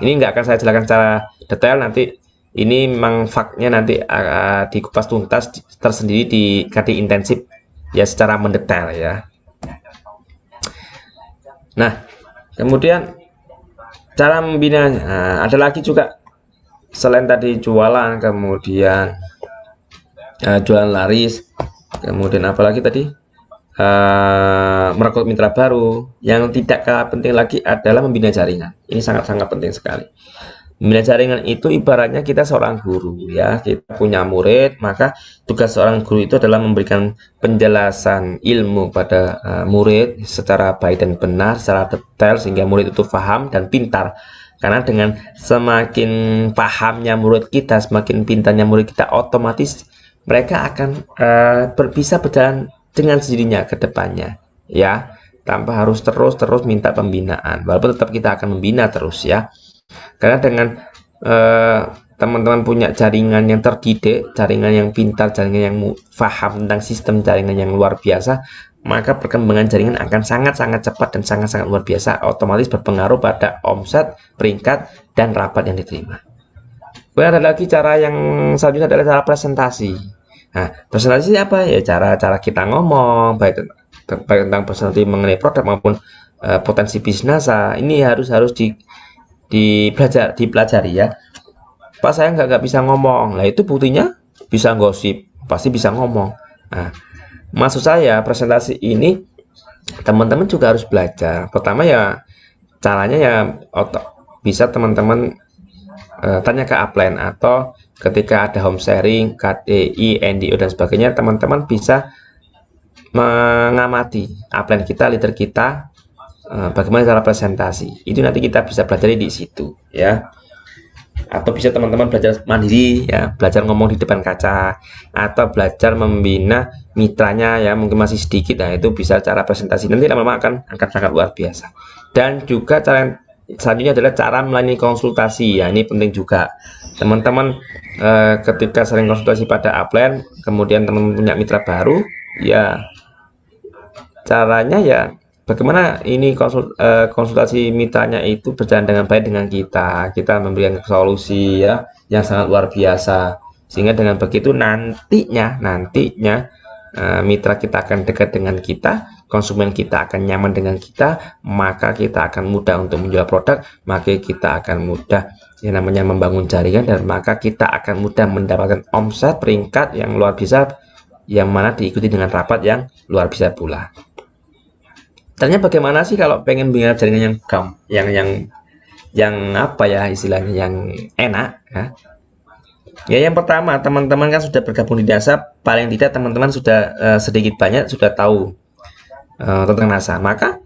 Ini nggak akan saya jelaskan secara detail, nanti ini memang faknya nanti dikupas tuntas tersendiri di KDI Intensif ya, secara mendetail ya. Nah, kemudian cara membina, ada lagi juga selain tadi jualan, kemudian jualan laris, kemudian apalagi tadi merekrut mitra baru. Yang tidak kalah penting lagi adalah membina jaringan. Ini sangat-sangat penting sekali. Membina jaringan itu ibaratnya kita seorang guru ya, kita punya murid, maka tugas seorang guru itu adalah memberikan penjelasan ilmu pada murid secara baik dan benar, secara detail, sehingga murid itu paham dan pintar. Karena dengan semakin pahamnya murid kita, semakin pintarnya murid kita, otomatis mereka akan bisa berjalan dengan sendirinya ke depannya ya, tanpa harus terus minta pembinaan, walaupun tetap kita akan membina terus ya. Karena dengan teman-teman punya jaringan yang terdidik, jaringan yang pintar, jaringan yang paham tentang sistem jaringan yang luar biasa, maka perkembangan jaringan akan sangat-sangat cepat dan sangat-sangat luar biasa, otomatis berpengaruh pada omset, peringkat, dan rapat yang diterima. Kemudian ada lagi cara yang selanjutnya adalah cara presentasi. Nah, presentasi apa ya? Cara kita ngomong, baik tentang presentasi mengenai produk maupun potensi bisnis. Ini harus dipelajari ya. Pak, saya nggak bisa ngomong. Nah, itu buktinya bisa gosip, pasti bisa ngomong. Nah, maksud saya presentasi ini teman-teman juga harus belajar. Pertama ya caranya ya bisa teman-teman tanya ke upline, atau ketika ada home sharing, KDI, NDO dan sebagainya, teman-teman bisa mengamati upline kita, leader kita, bagaimana cara presentasi. Itu nanti kita bisa belajar di situ ya. Atau bisa teman-teman belajar mandiri ya, belajar ngomong di depan kaca, atau belajar membina mitranya ya, mungkin masih sedikit. Nah, itu bisa cara presentasi, nanti lama-lama akan sangat luar biasa. Dan juga cara selanjutnya adalah cara melayani konsultasi ya, ini penting juga teman-teman. Ketika sering konsultasi pada upline, kemudian teman punya mitra baru ya, caranya ya bagaimana ini konsultasi mitranya itu berjalan dengan baik dengan kita memberikan solusi ya yang sangat luar biasa, sehingga dengan begitu nantinya mitra kita akan dekat dengan kita, konsumen kita akan nyaman dengan kita, maka kita akan mudah untuk menjual produk, maka kita akan mudah yang namanya membangun jaringan, dan maka kita akan mudah mendapatkan omset peringkat yang luar biasa, yang mana diikuti dengan rapat yang luar biasa pula. Caranya bagaimana sih kalau pengen bina jaringan yang apa ya istilahnya, yang enak ya? Ya, yang pertama, teman-teman kan sudah bergabung di NASA, paling tidak teman-teman sudah sedikit banyak sudah tahu tentang NASA. Maka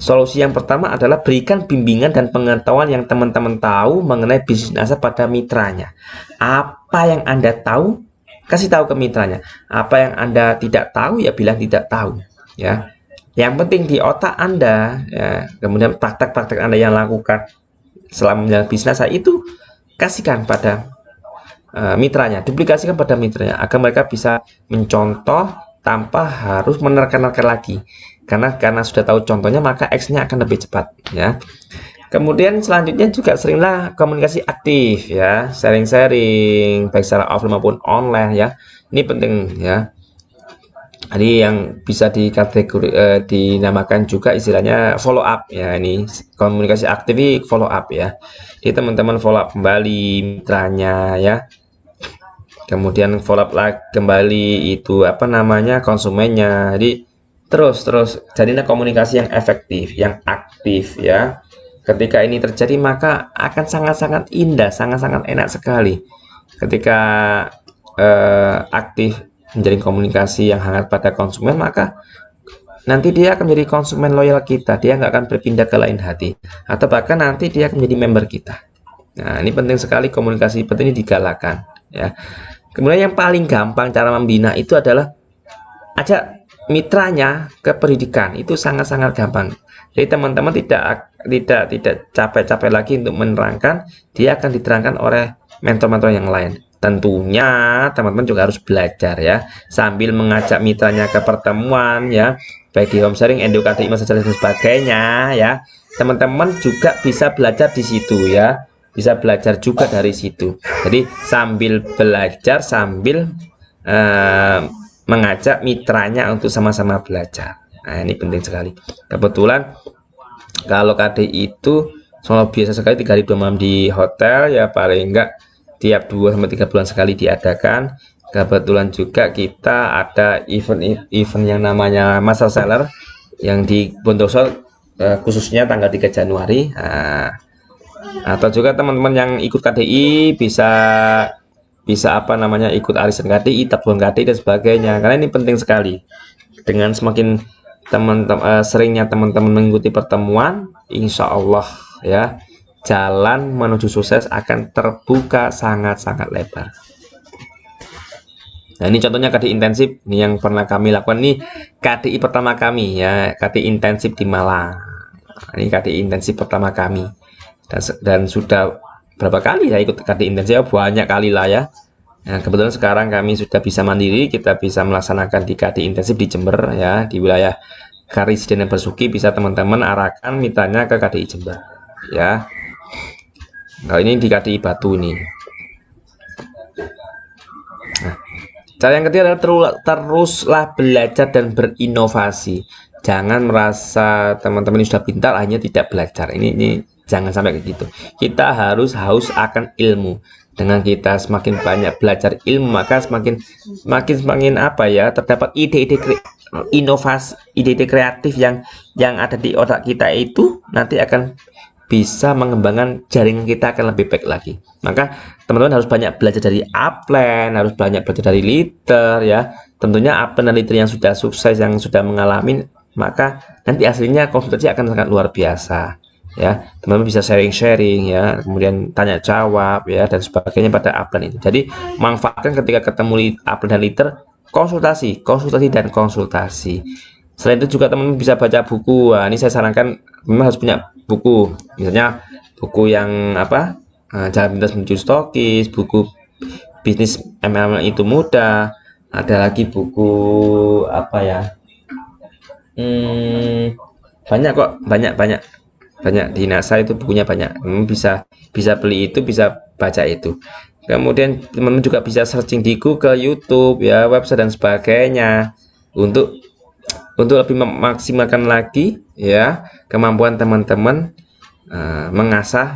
solusi yang pertama adalah berikan bimbingan dan pengetahuan yang teman-teman tahu mengenai bisnis NASA pada mitranya. Apa yang Anda tahu, kasih tahu ke mitranya. Apa yang Anda tidak tahu, ya bilang tidak tahu ya. Yang penting di otak Anda ya, kemudian praktek-praktek Anda yang lakukan selama menjalani bisnis NASA itu kasihkan pada mitranya, duplikasikan pada mitranya agar mereka bisa mencontoh tanpa harus menerka-nerka lagi. Karena sudah tahu contohnya, maka action-nya akan lebih cepat ya. Kemudian selanjutnya juga seringlah komunikasi aktif ya, sharing-sharing baik secara offline maupun online ya. Ini penting ya. Ini yang bisa dinamakan juga istilahnya follow up ya. Ini komunikasi aktif ini follow up ya. Jadi teman-teman follow up kembali mitranya ya. Kemudian follow up lagi kembali itu apa namanya konsumennya. Jadi terus jadilah komunikasi yang efektif, yang aktif ya. Ketika ini terjadi maka akan sangat-sangat indah, sangat-sangat enak sekali ketika aktif menjalin komunikasi yang hangat pada konsumen, maka nanti dia akan menjadi konsumen loyal kita, dia nggak akan berpindah ke lain hati, atau bahkan nanti dia akan menjadi member kita. Nah, ini penting sekali, komunikasi seperti ini digalakan ya. Kemudian yang paling gampang cara membina itu adalah ajak mitranya ke pendidikan. Itu sangat-sangat gampang. Jadi teman-teman tidak capek-capek lagi untuk menerangkan, dia akan diterangkan oleh mentor-mentor yang lain. Tentunya teman-teman juga harus belajar ya, sambil mengajak mitranya ke pertemuan ya, baik di home sharing, edukasi, dan sebagainya ya. Teman-teman juga bisa belajar di situ ya, bisa belajar juga dari situ. Jadi sambil belajar, sambil mengajak mitranya untuk sama-sama belajar. Nah, ini penting sekali. Kebetulan kalau KDI itu selalu biasa sekali 3 hari 2 malam di hotel ya, paling enggak tiap 2-3 bulan sekali diadakan. Kebetulan juga kita ada event yang namanya Master Seller yang di Bondoso, khususnya tanggal 3 Januari. Nah, atau juga teman-teman yang ikut KDI bisa apa namanya ikut arisan KDI, tabungan KDI dan sebagainya, karena ini penting sekali. Dengan semakin seringnya teman-teman mengikuti pertemuan, insya Allah ya, jalan menuju sukses akan terbuka sangat-sangat lebar. Nah, ini contohnya KDI intensif ini yang pernah kami lakukan. Ini KDI pertama kami ya, KDI intensif di Malang. Ini KDI intensif pertama kami, dan sudah berapa kali saya ikut KDI intensif, banyak kali lah ya. Nah, kebetulan sekarang kami sudah bisa mandiri, kita bisa melaksanakan di KDI intensif di Jember ya, di wilayah Karisden dan Besuki. Bisa teman-teman arahkan mitranya ke KDI Jember ya. Nah, ini di KDI Batu ini. Nah, cara yang ketiga adalah teruslah belajar dan berinovasi. Jangan merasa teman-teman ini sudah pintar hanya tidak belajar. Ini jangan sampai kayak gitu. Kita harus haus akan ilmu. Dengan kita semakin banyak belajar ilmu, maka semakin apa ya, terdapat ide-ide inovasi, ide-ide kreatif yang ada di otak kita itu nanti akan bisa mengembangkan jaringan kita akan lebih baik lagi. Maka teman-teman harus banyak belajar dari upline, harus banyak belajar dari leader ya. Tentunya upline dan leader yang sudah sukses, yang sudah mengalami, maka nanti hasilnya konsultasi akan sangat luar biasa ya. Teman-teman bisa sharing-sharing ya, kemudian tanya jawab ya, dan sebagainya pada upline itu. Jadi manfaatkan ketika ketemu upline dan leader, konsultasi dan konsultasi. Selain itu juga teman-teman bisa baca buku. Nah, ini saya sarankan memang harus punya buku, misalnya buku yang apa, Jalan Pintas Menuju Stokis, buku bisnis MLM itu mudah. Ada lagi buku apa ya, banyak kok, banyak di NASA itu bukunya banyak. Bisa beli itu, bisa baca itu. Kemudian teman-teman juga bisa searching di Google, YouTube ya, website dan sebagainya untuk lebih memaksimalkan lagi ya kemampuan teman-teman, mengasah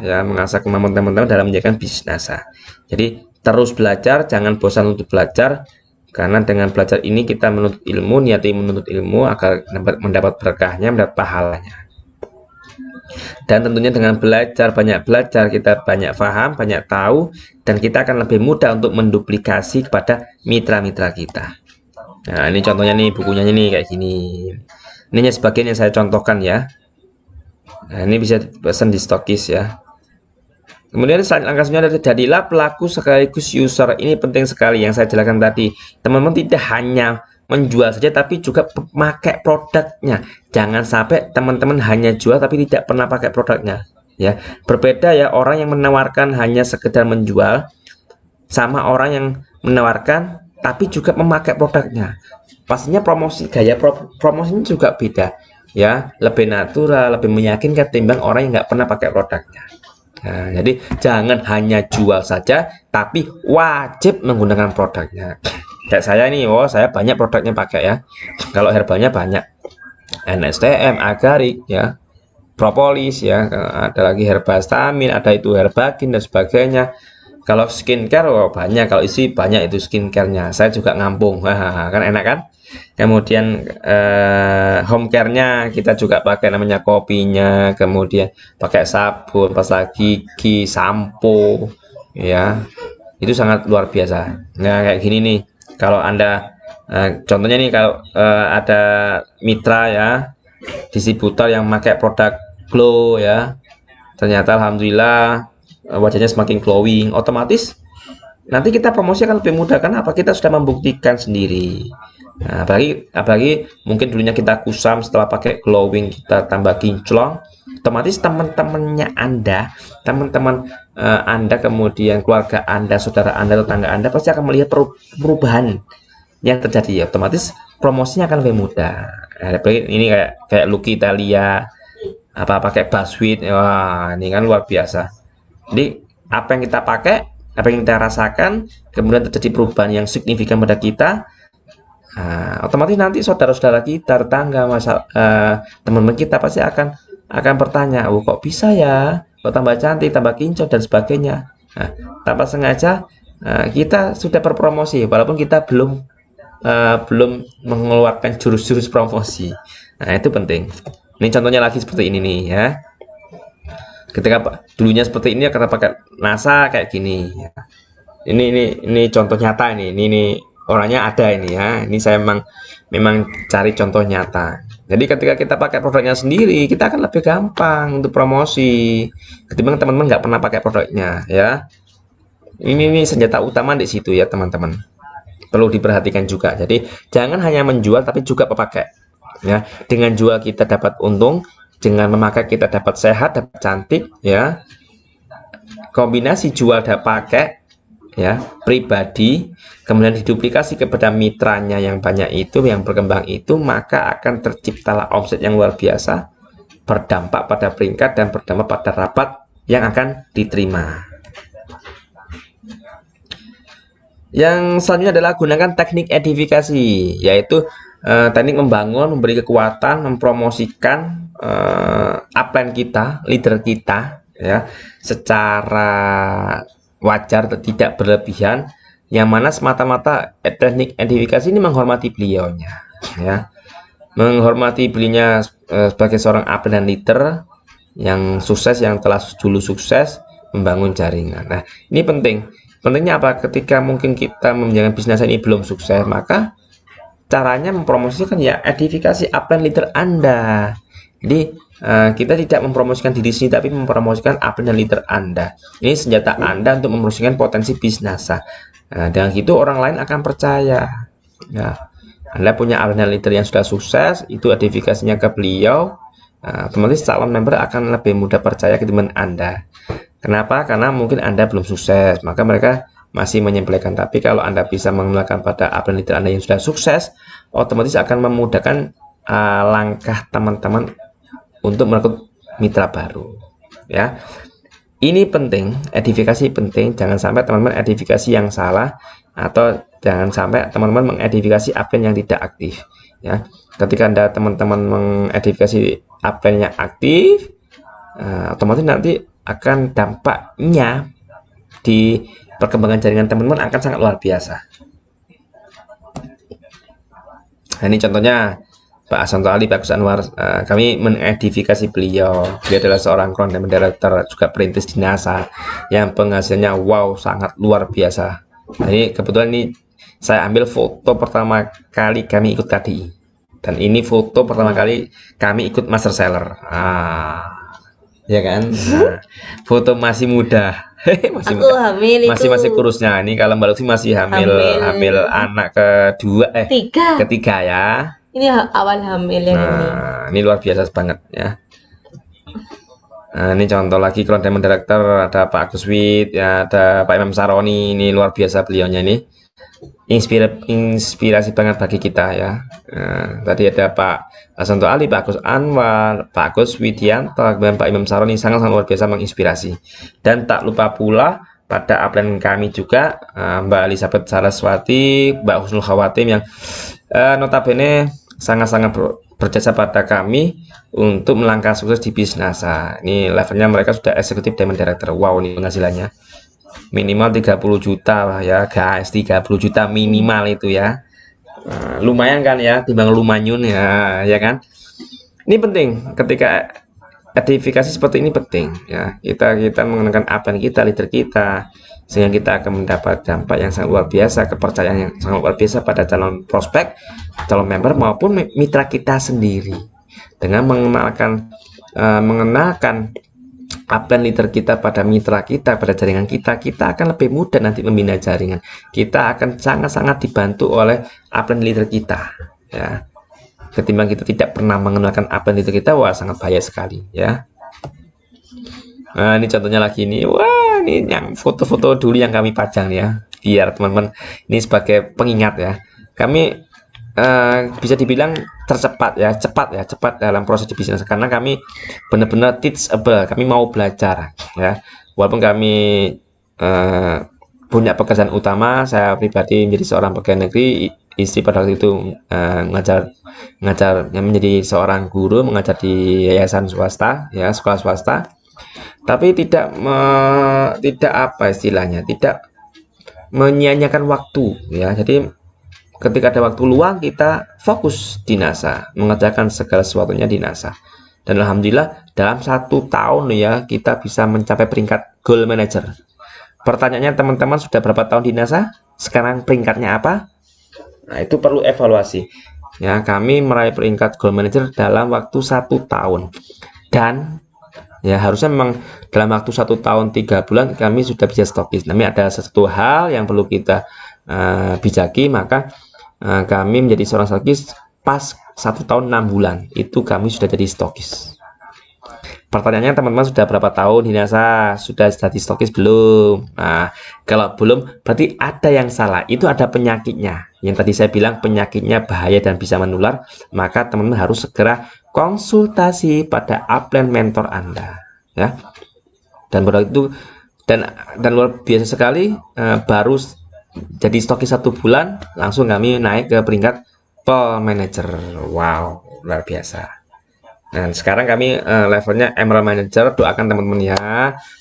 kemampuan teman-teman dalam menjalankan bisnis NASA. Jadi terus belajar, jangan bosan untuk belajar, karena dengan belajar ini kita menuntut ilmu, niati menuntut ilmu agar mendapat berkahnya, mendapat pahalanya. Dan tentunya dengan banyak belajar, kita banyak paham, banyak tahu, dan kita akan lebih mudah untuk menduplikasi kepada mitra-mitra kita. Nah, ini contohnya nih, bukunya nih kayak gini. Ini sebagian yang saya contohkan ya. Nah, ini bisa dipesan di Stokis ya. Kemudian selanjutnya adalah jadilah pelaku sekaligus user. Ini penting sekali yang saya jelaskan tadi. Teman-teman tidak hanya menjual saja, tapi juga memakai produknya. Jangan sampai teman-teman hanya jual tapi tidak pernah pakai produknya ya. Berbeda ya orang yang menawarkan hanya sekedar menjual, sama orang yang menawarkan tapi juga memakai produknya. Pastinya gaya promosinya juga beda ya, lebih natural, lebih meyakinkan ketimbang orang yang nggak pernah pakai produknya. Nah, jadi jangan hanya jual saja, tapi wajib menggunakan produknya. Kayak saya ini, saya banyak produknya pakai ya. Kalau herbalnya banyak, NSTM, Agarik ya, propolis ya, ada lagi herbastamin, ada itu herbakin dan sebagainya. Kalau skincare banyak, kalau isi banyak itu skincarenya. Saya juga ngampung, kan enak kan. Kemudian home care-nya kita juga pakai namanya kopinya, kemudian pakai sabun, pasta gigi, sampo, ya itu sangat luar biasa. Nah kayak gini nih, kalau Anda contohnya nih, kalau ada mitra ya, distributor yang pakai produk glow ya, ternyata alhamdulillah wajahnya semakin glowing, otomatis nanti kita promosi akan lebih mudah. Kan apa, kita sudah membuktikan sendiri. Nah, apalagi mungkin dulunya kita kusam, setelah pakai glowing kita tambah kinclong, otomatis teman-temannya Anda, teman-teman Anda, kemudian keluarga Anda, saudara Anda, tetangga Anda pasti akan melihat perubahan yang terjadi ya, otomatis promosinya akan lebih mudah. Nah, ini kayak Lucky Italia, apa pakai Buzzword, wah ini kan luar biasa. Jadi apa yang kita pakai, apa yang kita rasakan, kemudian terjadi perubahan yang signifikan pada kita, otomatis nanti saudara-saudara kita, tetangga, teman-teman kita pasti akan bertanya, kok bisa ya, kok tambah cantik, tambah kinclong dan sebagainya. Nah, tanpa sengaja kita sudah berpromosi walaupun kita belum mengeluarkan jurus-jurus promosi. Nah itu penting. Ini contohnya lagi seperti ini nih ya. Ketika dulunya seperti ini ya, karena pakai NASA kayak gini. Ini contoh nyata ini orangnya ada ini ya. Ini saya memang cari contoh nyata. Jadi ketika kita pakai produknya sendiri, kita akan lebih gampang untuk promosi ketimbang teman-teman nggak pernah pakai produknya ya. Ini senjata utama di situ ya teman-teman. Perlu diperhatikan juga. Jadi jangan hanya menjual tapi juga memakai ya. Dengan jual kita dapat untung, dengan memakai kita dapat sehat, dapat cantik ya. Kombinasi jual dan pakai ya, pribadi, kemudian diduplikasi kepada mitranya yang banyak itu, yang berkembang itu, maka akan terciptalah omset yang luar biasa, berdampak pada peringkat dan berdampak pada rapat yang akan diterima. Yang selanjutnya adalah gunakan teknik edifikasi, yaitu teknik membangun, memberi kekuatan, mempromosikan upline kita, leader kita ya, secara wajar, tidak berlebihan, yang mana semata-mata teknik edifikasi ini menghormati beliaunya ya, menghormati beliaunya sebagai seorang upline dan leader yang sukses, yang telah dulu sukses membangun jaringan. Nah ini pentingnya apa, ketika mungkin kita menjalankan bisnis ini belum sukses, maka caranya mempromosikan ya edifikasi upline leader Anda. Jadi kita tidak mempromosikan diri sendiri, tapi mempromosikan upline dan leader Anda. Ini senjata Anda untuk mempromosikan potensi bisnis. Dengan gitu orang lain akan percaya ya, Anda punya upline dan leader yang sudah sukses, itu edifikasinya ke beliau, otomatis calon member akan lebih mudah percaya ke teman Anda. Kenapa? Karena mungkin Anda belum sukses, maka mereka masih menyepelekan. Tapi kalau Anda bisa menggunakan pada upline leader Anda yang sudah sukses, otomatis akan memudahkan langkah teman-teman untuk merekrut mitra baru ya. Ini penting, edifikasi penting. Jangan sampai teman-teman edifikasi yang salah, atau jangan sampai teman-teman mengedifikasi upline yang tidak aktif ya. Ketika Anda teman-teman mengedifikasi upline yang aktif, otomatis nanti akan dampaknya di perkembangan jaringan teman-teman akan sangat luar biasa. Nah, ini contohnya Pak Asanto Ali, Pak Agus Anwar, kami mengedifikasi beliau. Dia adalah seorang content director, juga perintis di NASA, yang penghasilannya wow sangat luar biasa. Nah, ini kebetulan ini saya ambil foto pertama kali kami ikut KDI, dan ini foto pertama kali kami ikut Master Seller. Ya kan, foto masih muda, masih kurusnya. Ini kalau Mbak Lutfi masih hamil anak ketiga ya. Ini awal hamil yang ini luar biasa banget ya. Nah, ini contoh lagi Crown Diamond Director, ada Pak Agus Wid, ya, ada Pak Imam Saroni, ini luar biasa beliaunya ini. Inspirasi banget bagi kita ya. Nah, tadi ada Pak Hasanto Ali, Pak Agus Anwar, Pak Agus Widianto, dan Pak Imam Saroni sangat-sangat luar biasa menginspirasi. Dan tak lupa pula pada upline kami juga Mbak Elizabeth Saraswati, Mbak Husnul Khawatim yang notabene sangat-sangat berjasa pada kami untuk melangkah sukses di bisnis NASA. Ini levelnya mereka sudah eksekutif Diamond Director. Wow, ini penghasilannya minimal 30 juta lah ya guys, 30 juta minimal itu ya. Lumayan kan ya, timbang lumanyun ya kan. Ini penting ketika edifikasi seperti ini penting ya. Kita mengenalkan apa yang kita, leader kita, sehingga kita akan mendapat dampak yang sangat luar biasa, kepercayaan yang sangat luar biasa pada calon prospek, calon member maupun mitra kita sendiri. Dengan mengenalkan upline leader kita pada mitra kita, pada jaringan kita akan lebih mudah nanti membina jaringan. Kita akan sangat-sangat dibantu oleh upline leader kita ya. Ketimbang kita tidak pernah mengenalkan upline leader kita, wah sangat bahaya sekali ya. Nah, ini contohnya lagi nih. Wah, ini yang foto-foto dulu yang kami pajang ya, biar teman-teman ini sebagai pengingat ya. Kami bisa dibilang cepat dalam proses di bisnis, karena kami benar-benar teachable, kami mau belajar ya. Walaupun kami punya pekerjaan utama, saya pribadi menjadi seorang pegawai negeri, istri pada waktu itu ngajar yang menjadi seorang guru, mengajar di yayasan swasta ya, sekolah swasta, tapi tidak apa istilahnya, tidak menyia-nyiakan waktu ya. Jadi ketika ada waktu luang, kita fokus di NASA, mengerjakan segala sesuatunya di NASA. Dan alhamdulillah dalam 1 tahun ya kita bisa mencapai peringkat Gold Manager. Pertanyaannya, teman-teman sudah berapa tahun di NASA? Sekarang peringkatnya apa? Nah, itu perlu evaluasi. Ya, kami meraih peringkat Gold Manager dalam waktu 1 tahun. Dan ya harusnya memang dalam waktu 1 tahun 3 bulan kami sudah bisa stokis. Tapi ada satu hal yang perlu kita bijaki, maka kami menjadi seorang stokis pas 1 tahun 6 bulan itu kami sudah jadi stokis. Pertanyaannya, teman-teman sudah berapa tahun di NASA? Sudah jadi stokis belum? Nah, kalau belum berarti ada yang salah, itu ada penyakitnya. Yang tadi saya bilang penyakitnya bahaya dan bisa menular, maka teman-teman harus segera konsultasi pada upline mentor Anda ya. Dan pada itu dan luar biasa sekali, baru jadi stokis 1 bulan langsung kami naik ke peringkat Pearl Manager. Wow, luar biasa. Dan sekarang kami levelnya Emerald Manager. Doakan teman-teman ya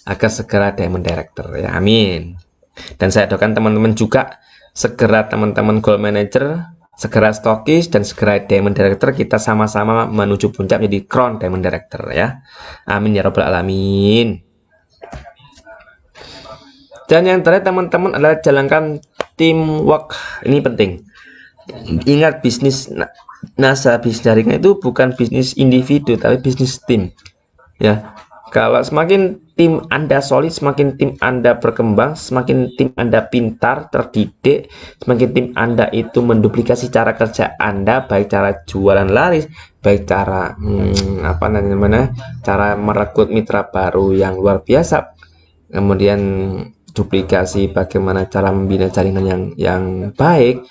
agar segera Diamond Director ya, amin. Dan saya doakan teman-teman juga segera teman-teman Gold Manager, segera stokis, dan segera Diamond Director. Kita sama-sama menuju puncak menjadi Crown Diamond Director ya, amin ya robbal alamin. Dan yang terakhir teman-teman adalah jalankan teamwork. Ini penting. Ingat, bisnis NASA, bisnis jaringan itu bukan bisnis individu tapi bisnis tim ya. Kalau semakin tim Anda solid, semakin tim Anda berkembang, semakin tim Anda pintar, terdidik, semakin tim Anda itu menduplikasi cara kerja Anda, baik cara jualan laris, baik cara cara merekrut mitra baru yang luar biasa, kemudian duplikasi bagaimana cara membina jaringan yang baik,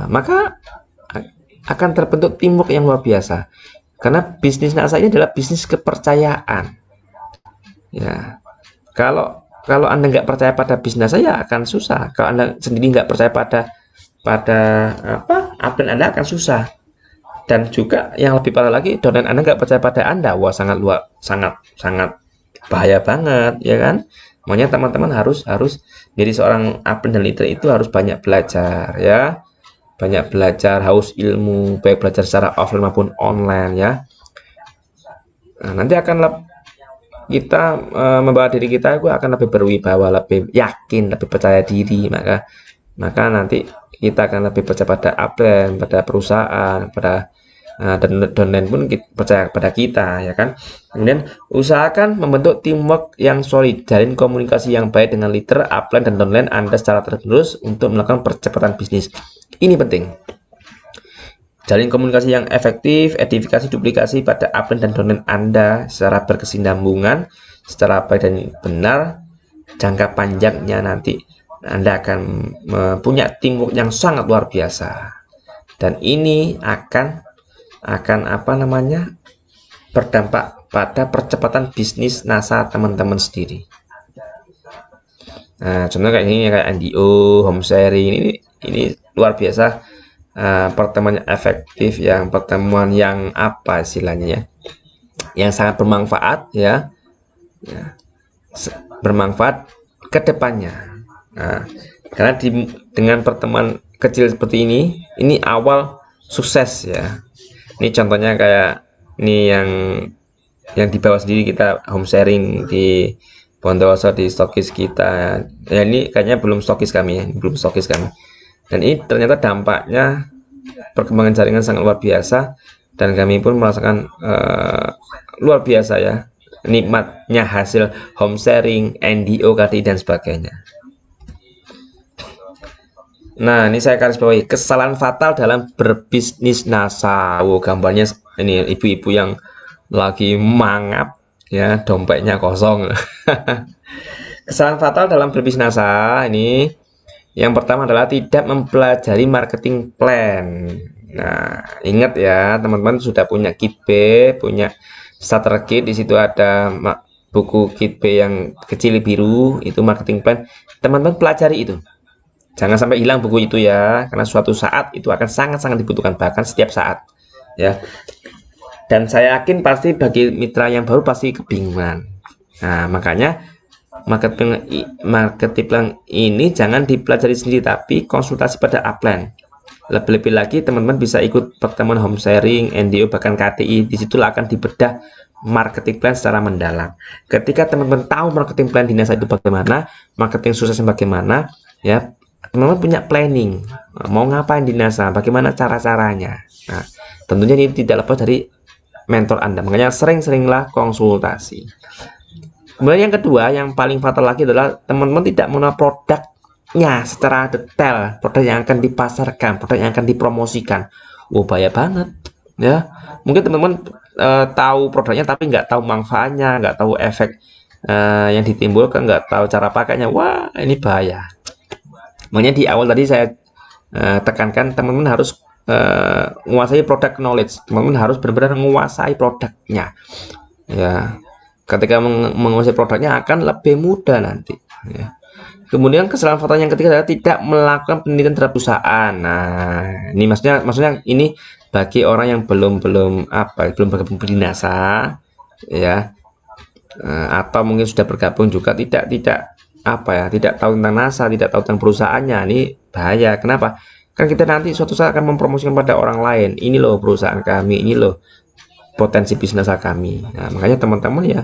maka akan terbentuk teamwork yang luar biasa. Karena bisnis NASA ini adalah bisnis kepercayaan ya. Kalau Anda nggak percaya pada bisnis saya akan susah. Kalau Anda sendiri nggak percaya pada upline Anda akan susah. Dan juga yang lebih parah lagi, downline Anda nggak percaya pada Anda, wah sangat bahaya banget ya kan. Makanya teman-teman harus jadi seorang upline dan leader itu harus banyak belajar ya, banyak belajar, haus ilmu, baik belajar secara offline maupun online ya. Nah, nanti akan kita membawa diri kita akan lebih berwibawa, lebih yakin, lebih percaya diri, maka nanti kita akan lebih percaya pada upline, pada perusahaan, pada dan downline pun percaya pada kita ya kan. Kemudian usahakan membentuk teamwork yang solid, jalin komunikasi yang baik dengan leader, upline, dan downline Anda secara terus untuk melakukan percepatan bisnis. Ini penting. Jalin komunikasi yang efektif, edifikasi duplikasi pada upline dan downline Anda secara berkesinambungan, secara baik dan benar. Jangka panjangnya nanti Anda akan punya teamwork yang sangat luar biasa. Dan ini akan apa namanya, berdampak pada percepatan bisnis NASA teman-teman sendiri. Nah, contoh kayak ini, kayak NDO, home sharing, ini luar biasa. Pertemuan yang efektif, yang pertemuan yang apa istilahnya ya, yang sangat bermanfaat ya, bermanfaat ke depannya. Nah, karena dengan pertemuan kecil seperti ini awal sukses ya. Ini contohnya kayak ini yang di bawah sendiri, kita home sharing di Bondowoso di stokis kita ya. Ini kayaknya belum stokis kami ya, belum stokis kami. Dan ini ternyata dampaknya perkembangan jaringan sangat luar biasa, dan kami pun merasakan luar biasa ya, nikmatnya hasil home sharing, NDO, KDI dan sebagainya. Nah, ini saya garis bawahi kesalahan fatal dalam berbisnis NASA. Gambarnya ini ibu-ibu yang lagi mangap ya, dompetnya kosong. Kesalahan fatal dalam berbisnis NASA ini, yang pertama adalah tidak mempelajari marketing plan. Nah, ingat ya, teman-teman sudah punya kit B, punya starter kit, di situ ada buku kit B yang kecil biru, itu marketing plan. Teman-teman pelajari itu. Jangan sampai hilang buku itu ya, karena suatu saat itu akan sangat-sangat dibutuhkan, bahkan setiap saat ya. Dan saya yakin pasti bagi mitra yang baru pasti kebingungan. Nah, makanya marketing plan ini jangan dipelajari sendiri, tapi konsultasi pada upline. Lebih-lebih lagi teman-teman bisa ikut pertemuan home sharing, NDO, bahkan KTI. Disitulah akan dibedah marketing plan secara mendalam. Ketika teman-teman tahu marketing plan di NASA itu bagaimana, marketing suksesnya bagaimana ya, teman-teman punya planning mau ngapain di NASA, bagaimana cara-caranya. Nah, tentunya ini tidak lepas dari mentor Anda, makanya sering-seringlah konsultasi. Kemudian yang kedua, yang paling fatal lagi adalah teman-teman tidak mengenal produknya secara detail, produk yang akan dipasarkan, produk yang akan dipromosikan. Bahaya banget ya. Mungkin teman-teman tahu produknya tapi nggak tahu manfaatnya, nggak tahu efek yang ditimbulkan, nggak tahu cara pakainya. Wah, ini bahaya. Makanya di awal tadi saya tekankan, teman-teman harus menguasai product knowledge. Teman-teman harus benar-benar menguasai produknya ya. Ketika menguasai produknya akan lebih mudah nanti ya. Kemudian kesalahan fatal yang ketiga adalah tidak melakukan penelitian terhadap perusahaan. Nah, ini maksudnya ini bagi orang yang belum bergabung di NASA ya, atau mungkin sudah bergabung juga tidak tahu tentang NASA, tidak tahu tentang perusahaannya. Ini bahaya. Kenapa? Kan kita nanti suatu saat akan mempromosikan pada orang lain, ini loh perusahaan kami, ini loh potensi bisnis kami. Nah, makanya teman-teman ya,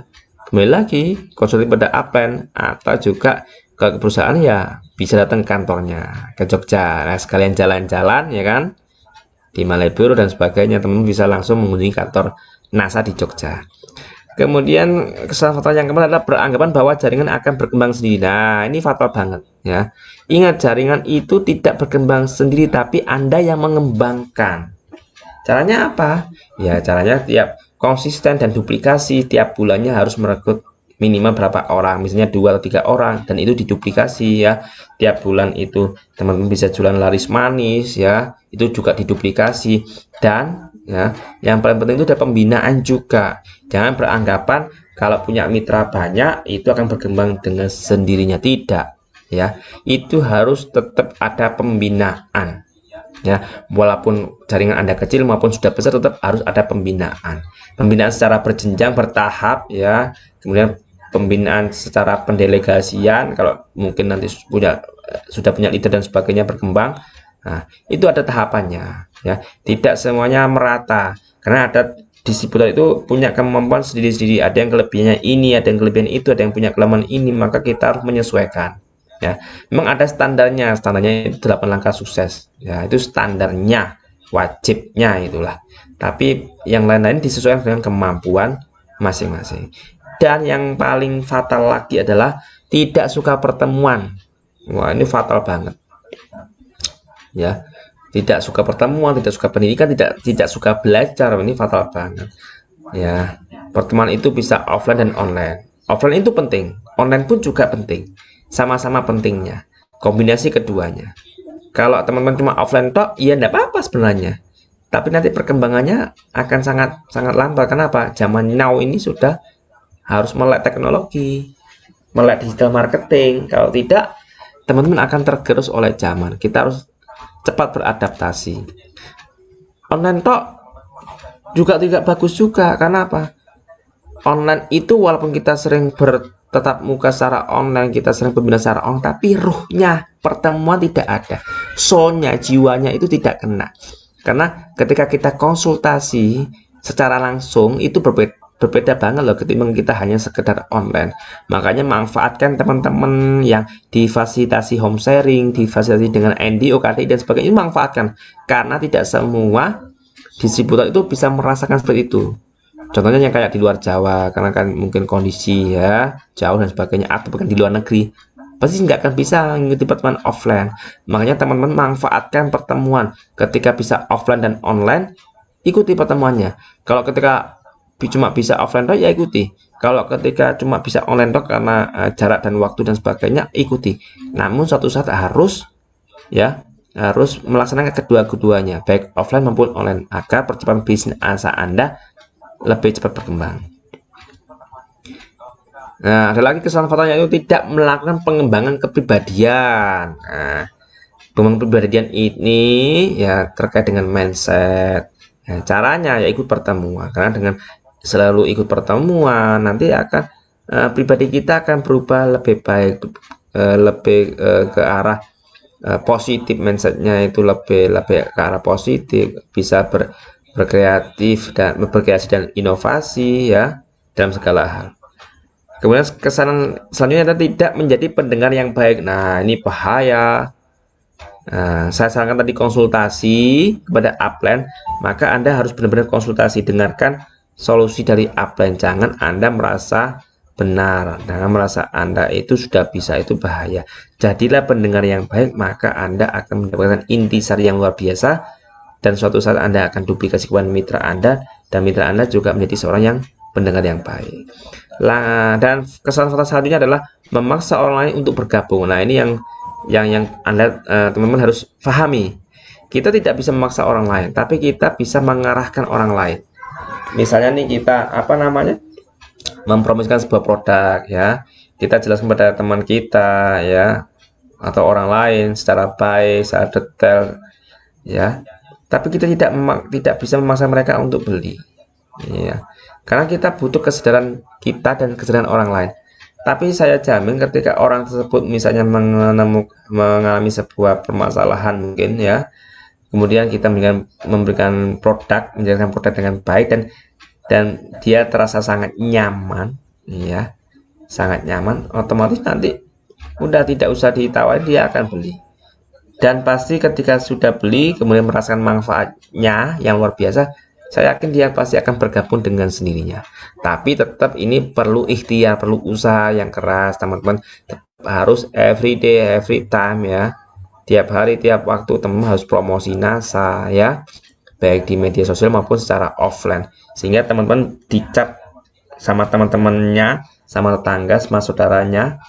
kembali lagi konsultasi pada upline atau juga ke perusahaan ya, bisa datang ke kantornya ke Jogja. Nah, sekalian jalan-jalan ya kan, di Malioboro dan sebagainya, teman-teman bisa langsung mengunjungi kantor NASA di Jogja. Kemudian kesalahan fatal yang keempat adalah beranggapan bahwa jaringan akan berkembang sendiri. Nah, ini fatal banget ya. Ingat, jaringan itu tidak berkembang sendiri, tapi Anda yang mengembangkan. Caranya apa? Ya, caranya tiap konsisten dan duplikasi, tiap bulannya harus merekrut minimal berapa orang, misalnya 2 atau 3 orang, dan itu diduplikasi ya. Tiap bulan itu teman-teman bisa jualan laris manis ya, itu juga diduplikasi. Dan ya, yang paling penting itu ada pembinaan juga. Jangan beranggapan kalau punya mitra banyak itu akan berkembang dengan sendirinya, tidak ya. Itu harus tetap ada pembinaan ya, walaupun jaringan Anda kecil maupun sudah besar, tetap harus ada pembinaan secara berjenjang, bertahap ya. Kemudian pembinaan secara pendelegasian, kalau mungkin nanti sudah punya leader dan sebagainya berkembang, nah itu ada tahapannya ya, tidak semuanya merata, karena ada distributor itu punya kemampuan sendiri-sendiri, ada yang kelebihannya ini, ada yang kelebihan itu, ada yang punya kelemahan ini, maka kita harus menyesuaikan ya. Memang ada standarnya itu 8 langkah sukses ya, itu standarnya, wajibnya itulah, tapi yang lain-lain disesuaikan dengan kemampuan masing-masing. Dan yang paling fatal lagi adalah tidak suka pertemuan. Wah, ini fatal banget ya. tidak suka pertemuan, tidak suka pendidikan, tidak suka belajar, ini fatal banget. Ya, pertemuan itu bisa offline dan online. Offline itu penting, online pun juga penting. Sama-sama pentingnya. Kombinasi keduanya. Kalau teman-teman cuma offline tok, ya enggak apa-apa sebenarnya. Tapi nanti perkembangannya akan sangat lambat. Kenapa? Zaman now ini sudah harus melek teknologi, melek digital marketing. Kalau tidak, teman-teman akan tergerus oleh zaman. Kita harus cepat beradaptasi. Online tok juga tidak bagus juga. Karena apa? Online itu walaupun kita sering bertatap muka secara online, kita sering berbicara secara online, tapi ruhnya pertemuan tidak ada. Soulnya, jiwanya itu tidak kena. Karena ketika kita konsultasi secara langsung itu berbeda banget loh ketimbang kita hanya sekedar online. Makanya manfaatkan teman-teman yang difasilitasi home sharing, difasilitasi dengan NDO, KDI dan sebagainya, itu manfaatkan. Karena tidak semua distributor itu bisa merasakan seperti itu. Contohnya yang kayak di luar Jawa, karena kan mungkin kondisi ya jauh dan sebagainya, atau bahkan di luar negeri, pasti nggak akan bisa mengikuti pertemuan offline. Makanya teman-teman manfaatkan pertemuan. Ketika bisa offline dan online, ikuti pertemuannya. Kalau ketika cuma bisa offline dok, ya ikuti. Kalau ketika cuma bisa online dok karena jarak dan waktu dan sebagainya, ikuti. Namun suatu saat harus melaksanakan kedua-keduanya, baik offline maupun online, agar percepatan bisnis Anda lebih cepat berkembang. Nah, ada lagi kesalahan fatalnya itu tidak melakukan pengembangan kepribadian. Nah, pengembangan kepribadian ini ya terkait dengan mindset. Nah, caranya ya ikut pertemuan. Karena dengan selalu ikut pertemuan, nanti akan pribadi kita akan berubah lebih baik, lebih ke arah positif. Mindsetnya itu lebih ke arah positif, bisa berkreatif dan berkreasi dan inovasi ya dalam segala hal. Kemudian kesalahan selanjutnya adalah tidak menjadi pendengar yang baik. Nah, ini bahaya. Nah, saya sarankan tadi konsultasi kepada upline, maka Anda harus benar-benar konsultasi, dengarkan solusi dari upline. Jangan Anda merasa benar, jangan merasa Anda itu sudah bisa, itu bahaya. Jadilah pendengar yang baik, maka Anda akan mendapatkan intisari yang luar biasa, dan suatu saat Anda akan duplikasi kepada mitra Anda, dan mitra Anda juga menjadi seorang yang pendengar yang baik. Dan kesalahan fatal selanjutnya adalah memaksa orang lain untuk bergabung. Nah, ini yang Anda teman-teman harus pahami. Kita tidak bisa memaksa orang lain, tapi kita bisa mengarahkan orang lain. Misalnya nih kita mempromosikan sebuah produk ya, kita jelaskan kepada teman kita ya, atau orang lain secara baik, secara detail ya. Tapi kita tidak bisa memaksa mereka untuk beli ya. Karena kita butuh kesadaran kita dan kesadaran orang lain. Tapi saya jamin ketika orang tersebut misalnya mengalami sebuah permasalahan mungkin ya, kemudian kita memberikan produk, menjalankan produk dengan baik, dan dia terasa sangat nyaman ya, sangat nyaman, otomatis nanti udah tidak usah ditawari, dia akan beli. Dan pasti ketika sudah beli kemudian merasakan manfaatnya yang luar biasa, saya yakin dia pasti akan bergabung dengan sendirinya. Tapi tetap ini perlu ikhtiar, perlu usaha yang keras teman-teman. Harus every day, every time ya, tiap hari, tiap waktu teman-teman harus promosi NASA ya, baik di media sosial maupun secara offline, sehingga teman-teman dicap sama teman-temannya, sama tetangga, sama saudaranya,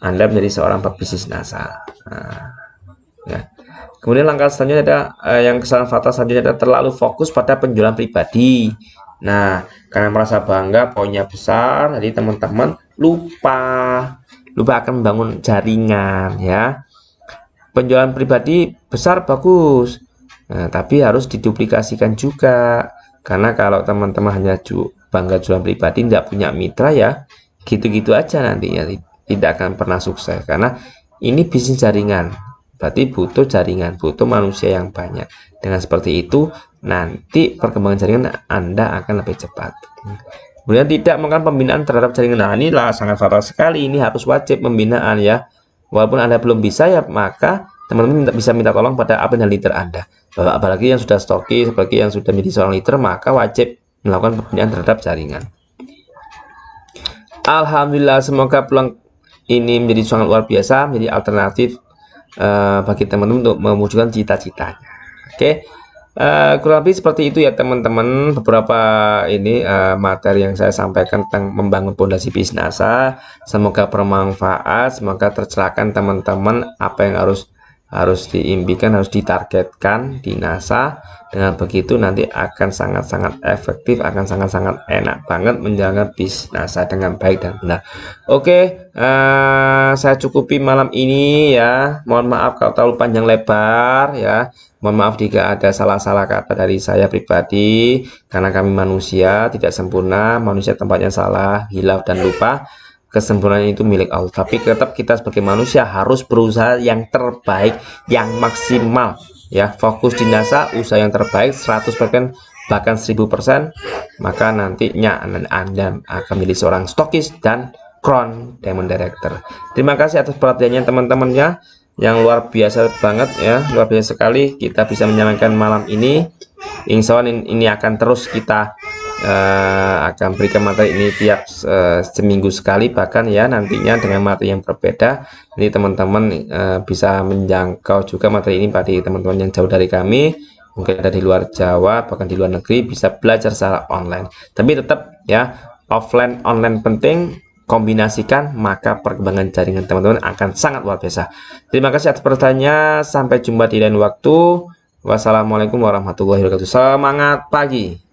Anda menjadi seorang pebisnis NASA. Nah, ya. Kemudian langkah selanjutnya ada yang kesalahan fatal selanjutnya adalah terlalu fokus pada penjualan pribadi. Nah, karena merasa bangga poinnya besar, jadi teman-teman lupa akan membangun jaringan ya. Penjualan pribadi besar bagus, nah, tapi harus diduplikasikan juga. Karena kalau teman-teman hanya bangga jualan pribadi, tidak punya mitra ya, gitu-gitu aja nantinya, tidak akan pernah sukses. Karena ini bisnis jaringan, berarti butuh jaringan, butuh manusia yang banyak. Dengan seperti itu nanti perkembangan jaringan Anda akan lebih cepat. Kemudian tidak melakukan pembinaan terhadap jaringan. Nah, inilah sangat fatal sekali. Ini harus wajib pembinaan ya. Walaupun Anda belum bisa ya, maka teman-teman bisa minta tolong pada upline dan leader Anda. Apalagi yang sudah stokis, apalagi yang sudah menjadi seorang leader, maka wajib melakukan pembinaan terhadap jaringan. Alhamdulillah, semoga peluang ini menjadi sangat luar biasa, menjadi alternatif bagi teman-teman untuk mewujudkan cita-citanya. Oke. Kurang lebih seperti itu ya teman-teman, beberapa ini materi yang saya sampaikan tentang membangun fondasi bisnis NASA. Semoga bermanfaat, semoga tercerahkan teman-teman apa yang harus diimpikan, harus ditargetkan di NASA. Dengan begitu nanti akan sangat-sangat efektif, akan sangat-sangat enak banget menjalankan bisnis NASA dengan baik dan benar. Oke, saya cukupi malam ini ya. Mohon maaf kalau terlalu panjang lebar ya. Mohon maaf jika ada salah-salah kata dari saya pribadi, karena kami manusia tidak sempurna, manusia tempatnya salah, hilaf dan lupa. Kesempurnaan itu milik Allah. Tapi tetap kita sebagai manusia harus berusaha yang terbaik, yang maksimal. Ya, fokus di NASA, usaha yang terbaik 100%, bahkan 1000%, maka nantinya Anda akan menjadi seorang stokis dan Crown Diamond Director. Terima kasih atas perhatiannya teman-teman ya, yang luar biasa banget ya, luar biasa sekali kita bisa menjalankan malam ini. Insya Allah ini akan terus kita akan berikan materi ini tiap seminggu sekali, bahkan ya nantinya dengan materi yang berbeda. Ini teman-teman bisa menjangkau juga materi ini bagi teman-teman yang jauh dari kami, mungkin ada di luar Jawa, bahkan di luar negeri, bisa belajar secara online. Tapi tetap ya, offline online penting, kombinasikan, maka perkembangan jaringan teman-teman akan sangat luar biasa. Terima kasih atas pertanyaannya, sampai jumpa di lain waktu. Wassalamualaikum warahmatullahi wabarakatuh. Semangat pagi.